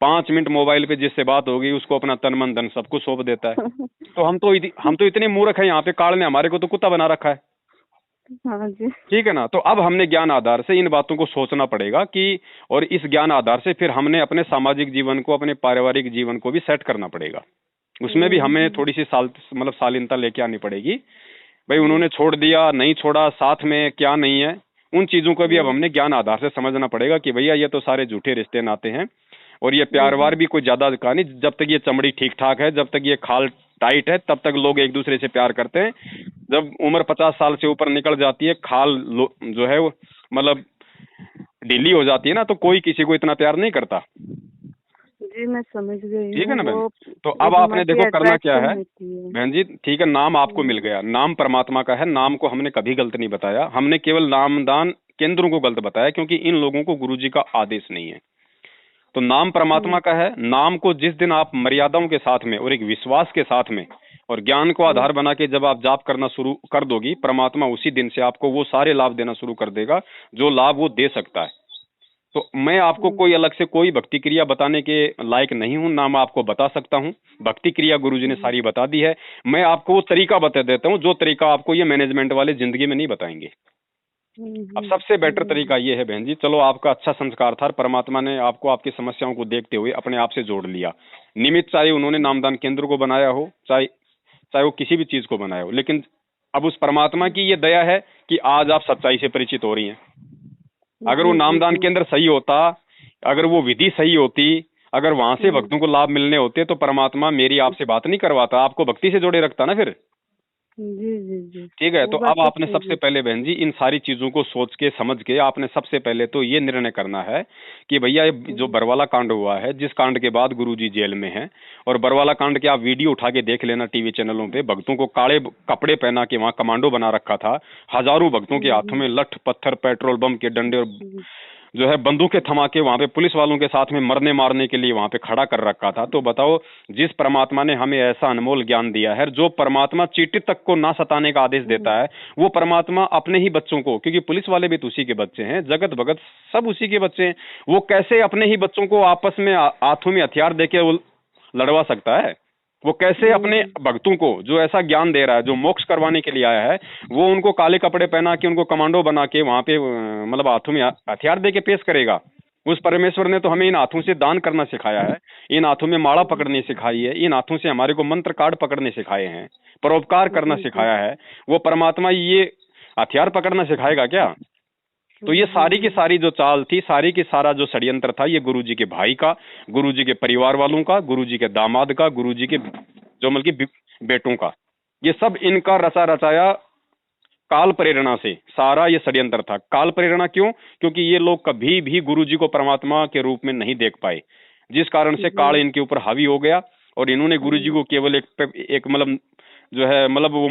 5 मिनट मोबाइल पे जिससे बात होगी उसको अपना तन मन धन सब कुछ सौंप देता है। तो हम तो इतने मूर्ख हैं, यहाँ पे काल ने हमारे को तो कुत्ता बना रखा है, हाँ जी ठीक है ना। तो अब हमने ज्ञान आधार से इन बातों को सोचना पड़ेगा कि, और इस ज्ञान आधार से फिर हमने अपने सामाजिक जीवन को, अपने पारिवारिक जीवन को भी सेट करना पड़ेगा। उसमें भी हमें थोड़ी सी शालीनता लेके आनी पड़ेगी। भाई उन्होंने छोड़ दिया, नहीं छोड़ा, साथ में क्या नहीं है, उन चीजों को भी अब हमने ज्ञान आधार से समझना पड़ेगा कि भैया ये तो सारे झूठे रिश्ते नाते हैं, और ये प्यार वार भी कोई ज्यादा का नहीं। जब तक ये चमड़ी ठीक ठाक है, जब तक ये खाल टाइट है, तब तक लोग एक दूसरे से प्यार करते हैं। जब उम्र 50 साल से ऊपर निकल जाती है, खाल जो है वो मतलब ढीली हो जाती है ना, तो कोई किसी को इतना प्यार नहीं करता, जी, मैं समझ गई ठीक है हूँ ना बहन। वो। तो अब एक आपने उम्र की देखो करना क्या अट्रैक्शन है होती है। बहन जी, ठीक है, नाम आपको मिल गया, नाम परमात्मा का है, नाम को हमने कभी गलत नहीं बताया, हमने केवल नामदान केंद्रों को गलत बताया, क्योंकि इन लोगों को गुरुजी का आदेश नहीं है। तो नाम परमात्मा का है। नाम को जिस दिन आप मर्यादाओं के साथ में और एक विश्वास के साथ में और ज्ञान को आधार बना के जब आप जाप करना शुरू कर दोगी, परमात्मा उसी दिन से आपको वो सारे लाभ देना शुरू कर देगा जो लाभ वो दे सकता है। तो मैं आपको कोई अलग से कोई भक्ति क्रिया बताने के लायक नहीं हूं, ना मैं आपको बता सकता हूं। भक्ति क्रिया गुरुजी ने सारी बता दी है। मैं आपको वो तरीका बता देता हूं जो तरीका आपको ये मैनेजमेंट वाले जिंदगी में नहीं बताएंगे। अब सबसे बेटर तरीका ये है बहन जी, चलो आपका अच्छा संस्कार था, परमात्मा ने आपको आपकी समस्याओं को देखते हुए अपने आप से जोड़ लिया। निमित्त चाहे उन्होंने नामदान केंद्र को बनाया हो, चाहे चाहे वो किसी भी चीज को बनाया हो, लेकिन अब उस परमात्मा की ये दया है कि आज आप सच्चाई से परिचित हो रही हैं। अगर वो नामदान केंद्र सही होता, अगर वो विधि सही होती, अगर वहां से भक्तों को लाभ मिलने होते, तो परमात्मा मेरी आपसे बात नहीं करवाता, आपको भक्ति से जोड़े रखता ना फिर, जी जी जी, ठीक है। वो तो बात अब तो आपने सही सबसे है। पहले बहन जी इन सारी चीजों को सोच के समझ के आपने सबसे पहले तो ये निर्णय करना है कि भैया ये जो बरवाला कांड हुआ है, जिस कांड के बाद गुरुजी जेल में हैं, और बरवाला कांड के आप वीडियो उठा के देख लेना टीवी चैनलों पे, भक्तों को काले कपड़े पहना के वहां कमांडो बना रखा था, हजारों भक्तों के हाथों में लठ पत्थर पेट्रोल बम के डंडे और जो है बंदूकें थमा के वहां पे पुलिस वालों के साथ में मरने मारने के लिए वहां पे खड़ा कर रखा था। तो बताओ, जिस परमात्मा ने हमें ऐसा अनमोल ज्ञान दिया है, जो परमात्मा चींटी तक को ना सताने का आदेश देता है, वो परमात्मा अपने ही बच्चों को, क्योंकि पुलिस वाले भी तो उसी के बच्चे हैं, जगत भगत सब उसी के बच्चे हैं, वो कैसे अपने ही बच्चों को आपस में हाथों में हथियार देके वो लड़वा सकता है? वो कैसे अपने भक्तों को जो ऐसा ज्ञान दे रहा है, जो मोक्ष करवाने के लिए आया है, वो उनको काले कपड़े पहना के, उनको कमांडो बना के वहां पे मतलब हाथों में हथियार दे के पेश करेगा? उस परमेश्वर ने तो हमें इन हाथों से दान करना सिखाया है, इन हाथों में माला पकड़नी सिखाई है, इन हाथों से हमारे को मंत्र कार्ड पकड़ने सिखाए हैं, परोपकार करना सिखाया है। वो परमात्मा ये हथियार पकड़ना सिखाएगा क्या? तो ये सारी की सारी जो चाल थी, सारी की सारा जो षड्यंत्र था, ये गुरुजी के भाई का, गुरुजी के परिवार वालों का, गुरुजी के दामाद का, गुरुजी के जो मतलब बेटों का, ये सब इनका रचा रचाया काल प्रेरणा से सारा ये षड्यंत्र था। काल प्रेरणा क्यों? क्योंकि ये लोग कभी भी गुरुजी को परमात्मा के रूप में नहीं देख पाए, जिस कारण से काल इनके ऊपर हावी हो गया और इन्होंने गुरुजी को केवल एक मतलब जो है मतलब वो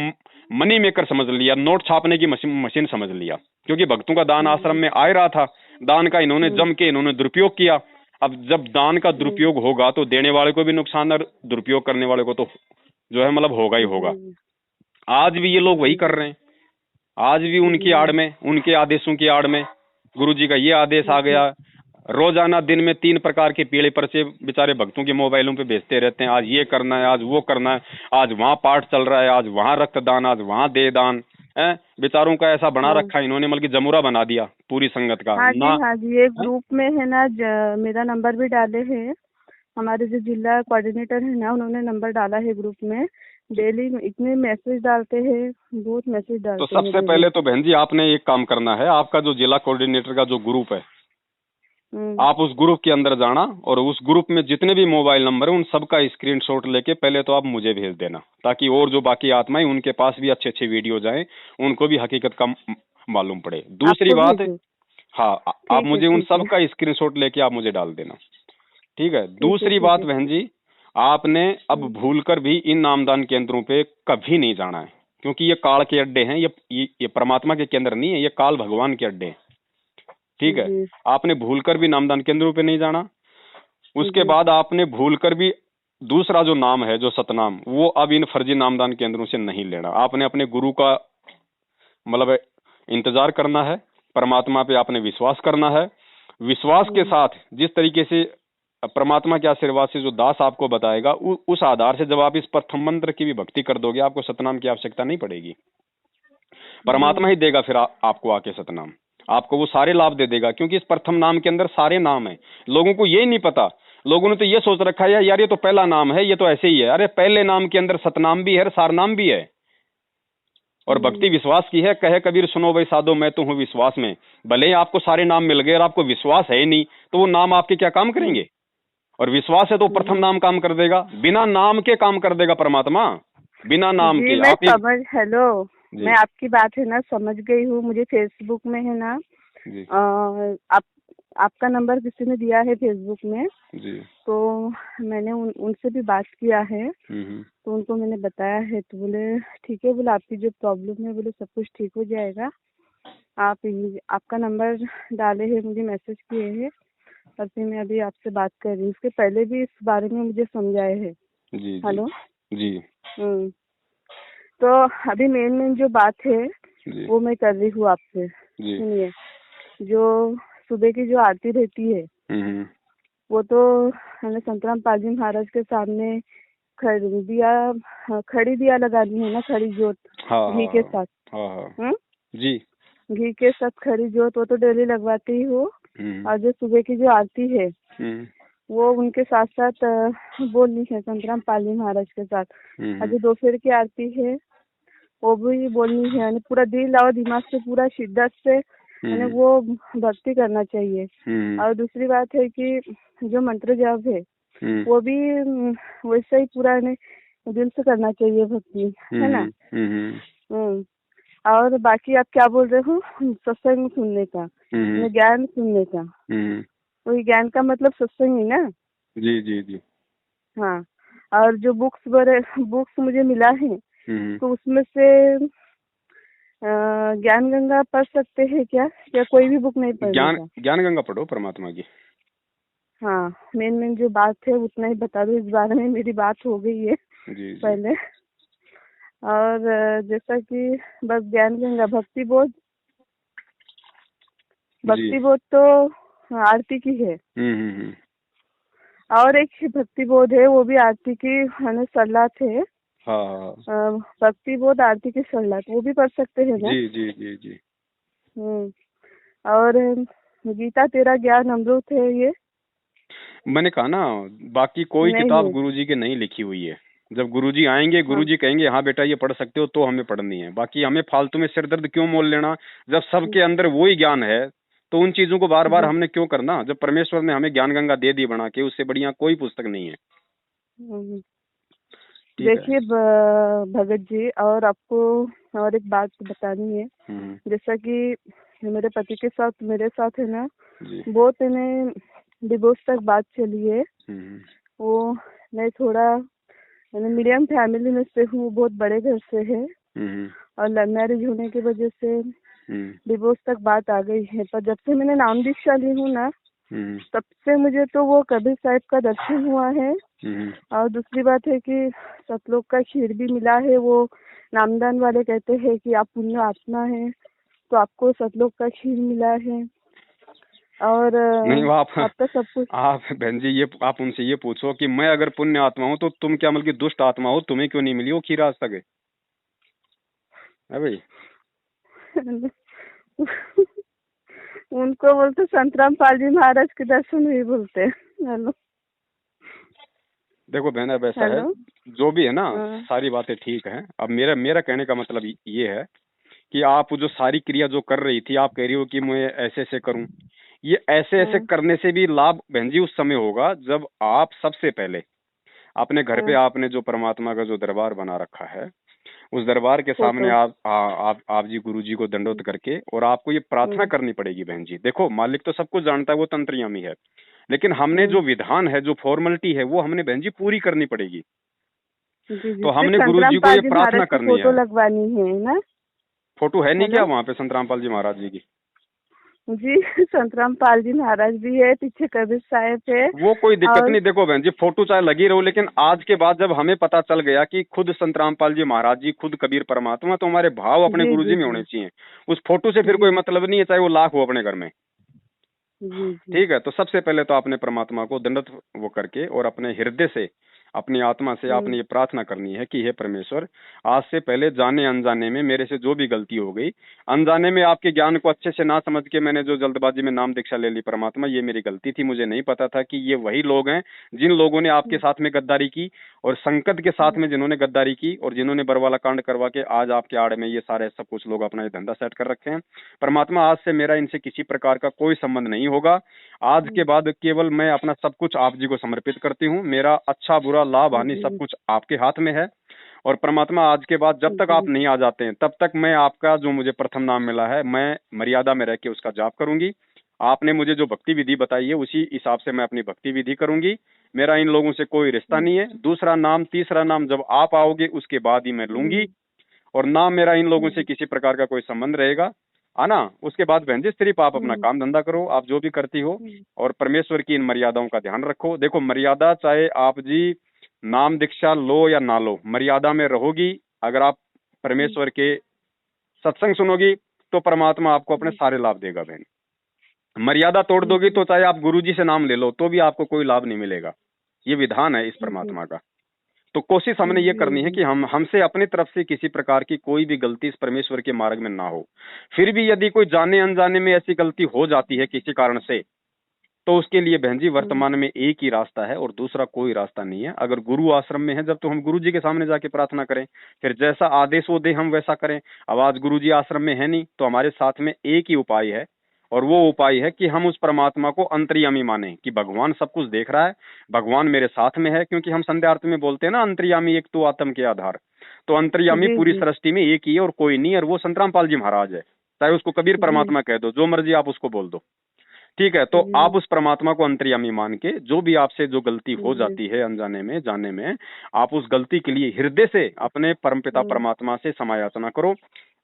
मनी मेकर समझ लिया, नोट छापने की मशीन समझ लिया। क्योंकि भक्तों का दान आश्रम में आ रहा था, दान का इन्होंने जम के इन्होंने दुरुपयोग किया। अब जब दान का दुरुपयोग होगा तो देने वाले को भी नुकसान और दुरुपयोग करने वाले को तो जो है मतलब होगा ही होगा। आज भी ये लोग वही कर रहे हैं, आज भी उनकी आड़ में, उनके आदेशों की आड़ में गुरुजी का ये आदेश आ गया। रोजाना दिन में 3 प्रकार के पीले पर्चे बेचारे भक्तों के मोबाइलों पे भेजते रहते हैं। आज ये करना है, आज वो करना है, आज वहाँ पाठ चल रहा है, आज वहाँ रक्तदान, आज वहाँ दे दान है। बेचारों का ऐसा बना रखा है इन्होंने, मतलब जमुरा बना दिया पूरी संगत का। हाँ जी, हाँ जी, एक ग्रुप में है ना, मेरा नंबर भी डाले हैं। हमारे जो जिला कोऑर्डिनेटर है ना, उन्होंने नंबर डाला है ग्रुप में। डेली इतने मैसेज डालते हैं, बहुत मैसेज डालते हैं। तो सबसे पहले तो बहन जी आपने एक काम करना है, आपका जो जिला कोऑर्डिनेटर का जो ग्रुप है, आप उस ग्रुप के अंदर जाना और उस ग्रुप में जितने भी मोबाइल नंबर है उन सबका स्क्रीनशॉट लेके पहले तो आप मुझे भेज देना, ताकि और जो बाकी आत्माएं उनके पास भी अच्छे अच्छे वीडियो जाएं, उनको भी हकीकत का मालूम पड़े। दूसरी बात, हाँ, आप मुझे उन सबका स्क्रीनशॉट लेके आप मुझे डाल देना, ठीक है। दूसरी बात बहन जी, आपने अब भूलकर भी इन नामदान केंद्रों पे कभी नहीं जाना है, क्योंकि ये काल के अड्डे हैं। ये परमात्मा के केंद्र नहीं है, ये काल भगवान के अड्डे हैं, ठीक है। आपने भूलकर भी नामदान केंद्रों पे नहीं जाना। उसके बाद आपने भूलकर भी दूसरा जो नाम है, जो सतनाम, वो अब इन फर्जी नामदान केंद्रों से नहीं लेना। आपने अपने गुरु का मतलब इंतजार करना है, परमात्मा पे आपने विश्वास करना है। विश्वास के साथ जिस तरीके से परमात्मा के आशीर्वाद से जो दास आपको बताएगा, उस आधार से जब आप इस प्रथम मंत्र की भी भक्ति कर दोगे, आपको सतनाम की आवश्यकता नहीं पड़ेगी। परमात्मा ही देगा फिर आपको आके सतनाम, आपको वो सारे लाभ दे देगा, क्योंकि इस प्रथम नाम के अंदर सारे नाम है। लोगों को ये नहीं पता, लोगों ने तो ये सोच रखा है यार ये तो पहला नाम है, ये तो ऐसे ही है। अरे पहले नाम के अंदर सतनाम भी है, सार नाम भी है। और भक्ति विश्वास की है। कहे कबीर सुनो भाई साधो मैं तो हूँ विश्वास में। भले ही आपको सारे नाम मिल गए और आपको विश्वास है नहीं, तो वो नाम आपके क्या काम करेंगे? और विश्वास है तो प्रथम नाम काम कर देगा, बिना नाम के काम कर देगा परमात्मा, बिना नाम के। मैं समझ, हेलो, मैं आपकी बात है ना समझ गई हूँ। मुझे फेसबुक में है ना आपका नंबर किसी ने दिया है फेसबुक में जी। तो मैंने उनसे भी बात किया है, तो उनको मैंने बताया है, तो बोले ठीक है, बोले आपकी जो प्रॉब्लम है बोले सब कुछ ठीक हो जाएगा। आपका नंबर डाले हैं, मुझे मैसेज किए हैं, और फिर मैं अभी आपसे बात कर रही हूँ। उसके पहले भी इस बारे में मुझे समझाए हैं जी। हेलो जी। तो अभी मेन जो बात है वो मैं कर रही हूँ आपसे। सुनिए, जो सुबह की जो आरती रहती है वो तो हमें संतराम पालजी महाराज के सामने खड़ी दिया लगानी है ना, खड़ी जोत घी के साथ। जी, घी के साथ खड़ी जोत वो तो डेली लगवाती ही हो। और जो सुबह की जो आरती है वो उनके साथ साथ बोलनी है संतराम पालजी महाराज के साथ। और जो दोपहर की आरती है वो भी बोलनी है, यानी पूरा दिल और दिमाग से पूरा शिद्दत से यानी वो भक्ति करना चाहिए। और दूसरी बात है कि जो मंत्र जाप है वो भी वैसा ही पूरा दिल से करना चाहिए भक्ति, है ना। और बाकी आप क्या बोल रहे हो, सत्संग सुनने का, ज्ञान सुनने का, वही ज्ञान का मतलब सत्संग ही ना। जी जी जी हाँ। और जो बुक्स मुझे मिला है तो उसमें से ज्ञान गंगा पढ़ सकते हैं क्या, या कोई भी बुक नहीं पढ़ना? ज्ञान गंगा पढ़ो परमात्मा की। हाँ, मेन जो बात है उतना ही बता दो, इस बारे में मेरी बात हो गई है जी। पहले। और जैसा कि बस ज्ञान गंगा, भक्ति बोध तो आरती की है। और एक भक्ति बोध है, वो भी आरती की सरलात है। हाँ। भक्ति बोध आरती की सरलात, वो भी पढ़ सकते हैं ना? जी जी जी जी। और गीता तेरा ज्ञान अमृत है, ये मैंने कहा ना, बाकी कोई किताब गुरुजी के नहीं लिखी हुई है। जब गुरुजी आएंगे, गुरुजी कहेंगे हाँ बेटा ये पढ़ सकते हो, तो हमें पढ़नी है। बाकी हमें फालतू में सिरदर्द क्यों मोल लेना, जब सबके अंदर वही ज्ञान है तो उन चीजों को बार बार हमने क्यों करना, जब परमेश्वर ने हमें ज्ञान गंगा दे दी बना के, उससे बढ़िया कोई पुस्तक नहीं है। देखिए भगत जी, और आपको और एक बात बतानी है। जैसा कि मेरे पति के साथ मेरे साथ है ना बहुत इन्हें डिवोर्स तक बात चली है। वो मैं थोड़ा मीडियम फैमिली में से हूँ, बहुत बड़े घर से है और लव मैरिज होने की वजह से डिवोर्स तक बात आ गई है। पर जब से मैंने नाम दीक्षा ली हूँ ना तब से मुझे तो वो कबीर साहिब का दर्शन हुआ है। और दूसरी बात है कि सतलोक का खीर भी मिला है। वो नामदान वाले कहते हैं कि आप पुण्य आत्मा है तो आपको सतलोक का खीर मिला है। और नहीं वो आपका सब कुछ। आप बहन जी ये आप उनसे ये पूछो कि मैं अगर पुण्य आत्मा हूँ तो तुम क्या मतलब कि दुष्ट आत्मा हो, तुम्हें क्यों नहीं मिली वो खीर आज तक है भाई? उनको बोलते संतराम पाल जी महाराज के दर्शन भी बोलते हैं। हेलो देखो बहन अब ऐसा है, जो भी है ना सारी बातें ठीक है। अब मेरा कहने का मतलब ये है कि आप जो सारी क्रिया जो कर रही थी, आप कह रही हो कि मैं ऐसे ऐसे करूं, ये ऐसे ऐसे करने से भी लाभ बहन जी उस समय होगा जब आप सबसे पहले अपने घर पे आपने जो परमात्मा का जो दरबार बना रखा है उस दरबार के सामने आप जी गुरु जी को दंडोत करके और आपको ये प्रार्थना करनी पड़ेगी बहन जी। देखो मालिक तो सब कुछ जानता है, वो तंत्रियामी है, लेकिन हमने जो विधान है, जो फॉर्मेलिटी है, वो हमने बहन जी पूरी करनी पड़ेगी। तो हमने गुरु जी को ये प्रार्थना करनी है। फोटो लगवानी है ना? फोटो है नहीं क्या वहाँ पे संतराम पाल जी महाराज जी की? जी संतराम पाल जी महाराज भी है, पीछे कबीर साहिब है। वो कोई दिक्कत नहीं। देखो बहन जी फोटो चाहे लगी रहो, लेकिन आज के बाद जब हमें पता चल गया कि खुद संतराम पाल जी महाराज जी, खुद कबीर परमात्मा, तो हमारे भाव अपने गुरु जी में होने चाहिए। उस फोटो से फिर कोई मतलब नहीं है, चाहे वो लाख हो अपने घर में। ठीक है, तो सबसे पहले तो आपने परमात्मा को दंडवत वो करके और अपने हृदय से, अपनी आत्मा से आपने ये प्रार्थना करनी है कि हे परमेश्वर, आज से पहले जाने अनजाने में मेरे से जो भी गलती हो गई, अनजाने में आपके ज्ञान को अच्छे से ना समझ के मैंने जो जल्दबाजी में नाम दीक्षा ले ली, परमात्मा ये मेरी गलती थी। मुझे नहीं पता था कि ये वही लोग हैं जिन लोगों ने आपके साथ में गद्दारी की और संकट के साथ में जिन्होंने गद्दारी की और जिन्होंने बरवाला कांड करवा के आज आपके आड़ में ये सारे सब कुछ लोग अपना ये धंधा सेट कर रखे हैं। परमात्मा आज से मेरा इनसे किसी प्रकार का कोई संबंध नहीं होगा। आज के बाद केवल मैं अपना सब कुछ आप जी को समर्पित करती हूँ। मेरा अच्छा बुरा लाभ हानि सब कुछ आपके हाथ में है। और परमात्मा आज के बाद जब तक आप नहीं आ जाते हैं तब तक मैं आपका जो मुझे प्रथम नाम मिला है मैं मर्यादा में रह के उसका जाप करूंगी। आपने मुझे जो भक्ति विधि बताई है उसी हिसाब से मैं अपनी भक्ति विधि करूंगी। मेरा इन लोगों से कोई रिश्ता नहीं है। दूसरा नाम तीसरा नाम जब आप आओगे उसके बाद ही मैं लूंगी। और ना मेरा इन लोगों से किसी प्रकार का कोई संबंध रहेगा, आना। उसके बाद बहन जी सिर्फ आप अपना काम धंधा करो, आप जो भी करती हो, और परमेश्वर की इन मर्यादाओं का ध्यान रखो। देखो मर्यादा चाहे आप जी नाम दीक्षा लो या ना लो, मर्यादा में रहोगी। अगर आप परमेश्वर के सत्संग सुनोगी तो परमात्मा आपको अपने सारे लाभ देगा बहन। मर्यादा तोड़ दोगी तो चाहे आप गुरुजी से नाम ले लो तो भी आपको कोई लाभ नहीं मिलेगा। ये विधान है इस परमात्मा का। तो कोशिश हमने ये करनी है कि हमसे अपनी तरफ से किसी प्रकार की कोई भी गलती इस परमेश्वर के मार्ग में ना हो। फिर भी यदि कोई जाने अनजाने में ऐसी गलती हो जाती है किसी कारण से, तो उसके लिए बहन जी वर्तमान में एक ही रास्ता है और दूसरा कोई रास्ता नहीं है। अगर गुरु आश्रम में है जब तो हम गुरु जी के सामने जाके प्रार्थना करें, फिर जैसा आदेश वो दे हम वैसा करें। अब आज गुरु जी आश्रम में है नहीं तो हमारे साथ में एक ही उपाय है, और वो उपाय है कि हम उस परमात्मा को अंतर्यामी माने कि भगवान सब कुछ देख रहा है, भगवान मेरे साथ में है। क्योंकि हम संध्या आरती में बोलते हैं ना अंतर्यामी एक तो आत्म के आधार, तो अंतर्यामी पूरी सृष्टि में एक ही है और कोई नहीं है, और वो संतराम पाल जी महाराज है। चाहे उसको कबीर परमात्मा कह दो, जो मर्जी आप उसको बोल दो, ठीक है। तो आप उस परमात्मा को अंतर्यामी मान के जो भी आपसे जो गलती हो जाती है अनजाने में जाने में, आप उस गलती के लिए हृदय से अपने परमपिता परमात्मा से समायाचना करो।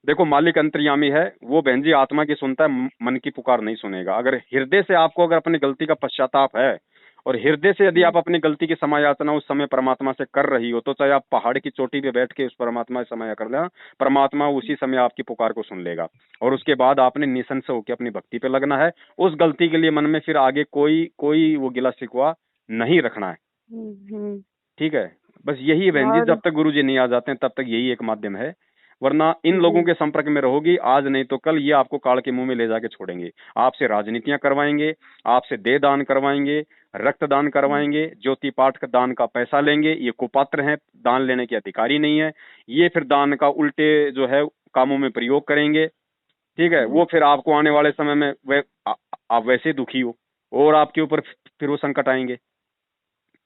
देखो मालिक अंतर्यामी है, वो बहन जी आत्मा की सुनता है, मन की पुकार नहीं सुनेगा। अगर हृदय से आपको अगर अपनी गलती का पश्चाताप है और हृदय से यदि आप अपनी गलती की समायाचना उस समय परमात्मा से कर रही हो, तो चाहे आप पहाड़ की चोटी पे बैठ के उस परमात्मा से समाया कर लेना, परमात्मा उसी समय आपकी पुकार को सुन लेगा। और उसके बाद आपने निसंशय होकर अपनी भक्ति पे लगना है। उस गलती के लिए मन में फिर आगे कोई वो गिला शिकवा नहीं रखना है, ठीक है। बस यही बहन जी, जब तक गुरु जी नहीं आ जाते हैं तब तक यही एक माध्यम है। वरना इन लोगों के संपर्क में रहोगी, आज नहीं तो कल ये आपको काल के मुंह में ले जाके छोड़ेंगे। आपसे राजनीतियां करवाएंगे, आपसे देह दान करवाएंगे, रक्तदान करवाएंगे, ज्योति पाठ का दान का पैसा लेंगे। ये कुपात्र हैं, दान लेने के अधिकारी नहीं है। ये फिर दान का उल्टे जो है कामों में प्रयोग करेंगे, ठीक है। वो फिर आपको आने वाले समय में आप वैसे दुखी हो और आपके ऊपर फिर वो संकट आएंगे।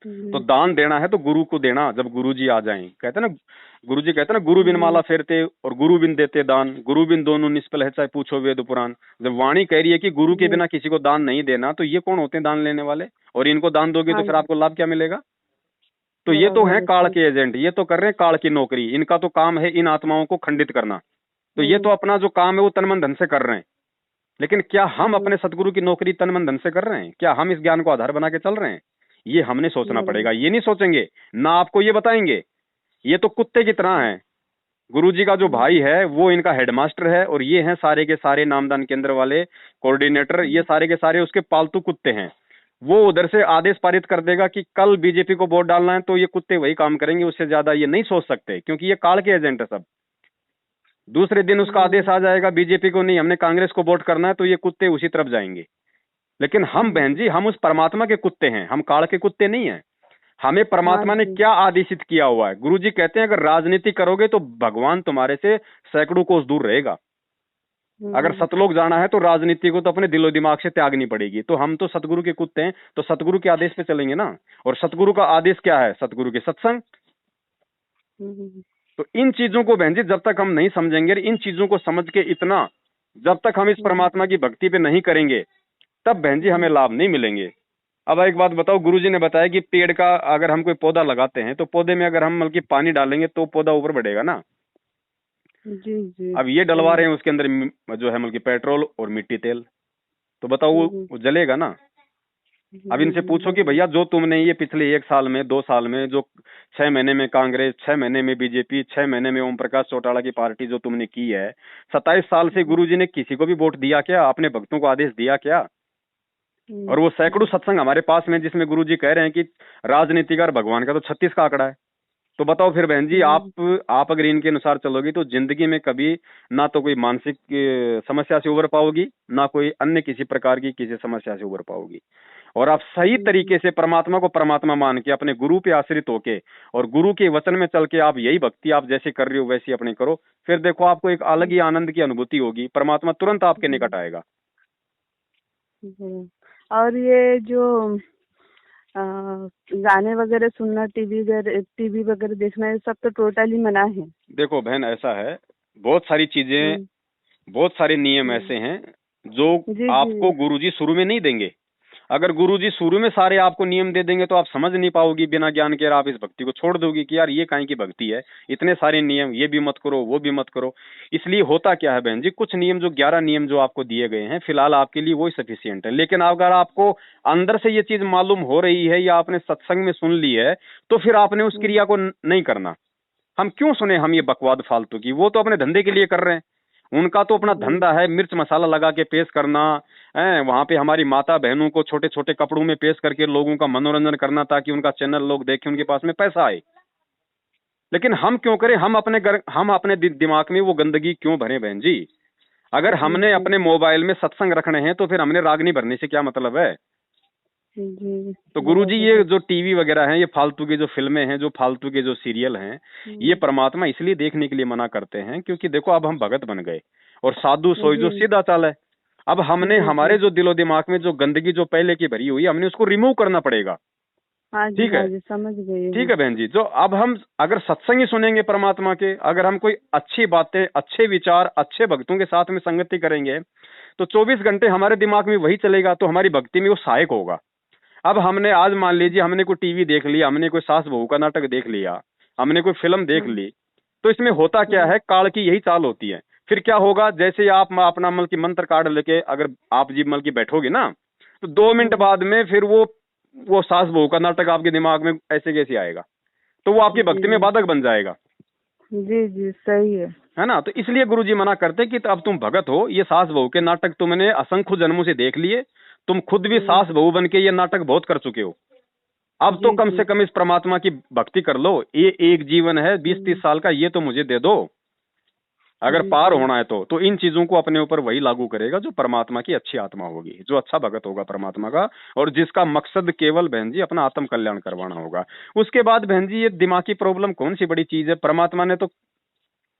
तो दान देना है तो गुरु को देना। जब गुरु जी आ जाएं, कहते ना, गुरु जी कहते ना, गुरु बिन माला फेरते और गुरु बिन देते दान, गुरु बिन दोनों निष्फल है चाहे पूछो वेद पुराण। जब वाणी कह रही है कि गुरु के बिना किसी को दान नहीं देना, तो ये कौन होते हैं दान लेने वाले? और इनको दान दोगे तो फिर आपको लाभ क्या मिलेगा? तो ये तो है काल के एजेंट, ये तो कर रहे हैं काल की नौकरी। इनका तो काम है इन आत्माओं को खंडित करना। तो ये तो अपना जो काम है वो तन मन धन से कर रहे हैं। लेकिन क्या हम अपने सतगुरु की नौकरी तन मन धन से कर रहे हैं? क्या हम इस ज्ञान को आधार बना के चल रहे हैं? ये हमने सोचना पड़ेगा। ये नहीं सोचेंगे ना आपको ये बताएंगे। ये तो कुत्ते की तरह है। गुरु जी का जो भाई है वो इनका हेडमास्टर है, और ये हैं सारे के सारे नामदान केंद्र वाले कोऑर्डिनेटर, ये सारे के सारे उसके पालतू कुत्ते हैं। वो उधर से आदेश पारित कर देगा कि कल बीजेपी को वोट डालना है, तो ये कुत्ते वही काम करेंगे, उससे ज्यादा ये नहीं सोच सकते, क्योंकि ये काल के एजेंट है सब। दूसरे दिन उसका आदेश आ जाएगा बीजेपी को नहीं, हमने कांग्रेस को वोट करना है, तो ये कुत्ते उसी तरफ जाएंगे। लेकिन हम बहन जी, हम उस परमात्मा के कुत्ते हैं, हम काल के कुत्ते नहीं हैं। हमें परमात्मा ने क्या आदेशित किया हुआ है? गुरु जी कहते हैं अगर राजनीति करोगे तो भगवान तुम्हारे से सैकड़ों कोस दूर रहेगा। अगर सतलोक जाना है तो राजनीति को तो अपने दिलो दिमाग से त्यागनी पड़ेगी। तो हम तो सतगुरु के कुत्ते हैं, तो सतगुरु के आदेश पे चलेंगे ना। और सतगुरु का आदेश क्या है? सतगुरु के सत्संग। तो इन चीजों को बहन जी जब तक हम नहीं समझेंगे, इन चीजों को समझ के इतना जब तक हम इस परमात्मा की भक्ति पे नहीं करेंगे, तब बहन जी हमें लाभ नहीं मिलेंगे। अब एक बात बताओ, गुरुजी ने बताया कि पेड़ का अगर हम कोई पौधा लगाते हैं तो पौधे में अगर हम बल्कि पानी डालेंगे तो पौधा ऊपर बढ़ेगा ना। जी। अब ये डलवा रहे हैं उसके अंदर जो है बल्कि पेट्रोल और मिट्टी तेल, तो बताओ वो जलेगा ना। अब इनसे पूछो कि भैया जो तुमने ये पिछले 1 साल में 2 साल में जो 6 महीने में कांग्रेस, 6 महीने में बीजेपी, 6 महीने में ओम प्रकाश चौटाला की पार्टी जो तुमने की है, 27 साल से गुरुजी ने किसी को भी वोट दिया क्या? अपने भक्तों को आदेश दिया क्या? और वो सैकड़ों सत्संग हमारे पास में जिसमें गुरुजी कह रहे हैं कि राजनीतिकार भगवान का तो 36 का आंकड़ा है। तो बताओ फिर बहन जी, आप अगर इनके अनुसार चलोगी तो जिंदगी में कभी ना तो कोई मानसिक समस्या से उबर पाओगी, ना कोई अन्य किसी प्रकार की किसी समस्या से उबर पाओगी। और आप सही तरीके से परमात्मा को परमात्मा मान के अपने गुरु पे आश्रित होके और गुरु के वचन में चल के आप यही भक्ति आप जैसे कर रही हो वैसी अपनी करो, फिर देखो आपको एक अलग ही आनंद की अनुभूति होगी। परमात्मा तुरंत आपके निकट आएगा। और ये जो गाने वगैरह सुनना, टीवी वगैरह देखना, ये सब तो टोटली मना है। देखो बहन, ऐसा है, बहुत सारी चीजें, बहुत सारे नियम ऐसे हैं जो आपको गुरुजी शुरू में नहीं देंगे। अगर गुरुजी शुरू में सारे आपको नियम दे देंगे तो आप समझ नहीं पाओगी, बिना ज्ञान के आप इस भक्ति को छोड़ दोगी कि यार ये काहे की भक्ति है, इतने सारे नियम, ये भी मत करो वो भी मत करो। इसलिए होता क्या है बहन जी, कुछ नियम जो 11 नियम जो आपको दिए गए हैं फिलहाल आपके लिए वही सफिशियंट है। लेकिन अगर आपको अंदर से ये चीज मालूम हो रही है या आपने सत्संग में सुन ली है, तो फिर आपने उस क्रिया को नहीं करना। हम क्यों सुने हम ये बकवाद फालतू की? वो तो अपने धंधे के लिए कर रहे हैं, उनका तो अपना धंधा है मिर्च मसाला लगा के पेश करना है, वहां पे हमारी माता बहनों को छोटे छोटे कपड़ों में पेश करके लोगों का मनोरंजन करना ताकि उनका चैनल लोग देखें, उनके पास में पैसा आए। लेकिन हम क्यों करें? हम अपने दिमाग में वो गंदगी क्यों भरें बहन जी? अगर हमने अपने मोबाइल में सत्संग रखने हैं तो फिर हमने रागनी भरने से क्या मतलब है? तो गुरुजी ये जो टीवी वगैरह हैं, ये फालतू की जो फिल्में हैं, जो फालतू के जो सीरियल हैं, ये परमात्मा इसलिए देखने के लिए मना करते हैं क्योंकि देखो अब हम भगत बन गए और साधु सोई जो सीधा चाल है। अब हमने हमारे जो दिलो दिमाग में जो गंदगी जो पहले की भरी हुई, हमने उसको रिमूव करना पड़ेगा। ठीक है, समझ गए। ठीक है बहन जी। जो अब हम अगर सत्संग ही सुनेंगे परमात्मा के, अगर हम कोई अच्छी बातें, अच्छे विचार, अच्छे भक्तों के साथ में संगति करेंगे तो 24 घंटे हमारे दिमाग में वही चलेगा, तो हमारी भक्ति में वो सहायक होगा। अब हमने आज मान लीजिए हमने कोई टीवी देख लिया, हमने कोई सास बहू का नाटक देख लिया, हमने कोई फिल्म देख ली, तो इसमें होता क्या है? काल की यही चाल होती है। फिर क्या होगा? जैसे आप अपना मल की मंत्र कार्ड लेके अगर आप जी मल की बैठोगे ना, तो 2 मिनट बाद में फिर वो सास बहू का नाटक आपके दिमाग में ऐसे कैसे आएगा? तो वो आपकी भक्ति में बाधक बन जाएगा। जी सही है ना? तो इसलिए गुरुजी मना करते कि अब तुम भगत हो, ये सास बहू के नाटक तुमने असंख्य जन्मों से देख लिए, तुम खुद भी सास बहू बन के ये नाटक बहुत कर चुके हो। अब तो कम से कम इस परमात्मा की भक्ति कर लो। ये एक जीवन है 20-30 साल का, ये तो मुझे दे दो। अगर पार होना है तो इन चीजों को अपने ऊपर वही लागू करेगा जो परमात्मा की अच्छी आत्मा होगी, जो अच्छा भगत होगा परमात्मा का, और जिसका मकसद केवल बहन जी अपना आत्म कल्याण करवाना होगा। उसके बाद बहन जी ये दिमागी प्रॉब्लम कौन सी बड़ी चीज है? परमात्मा ने तो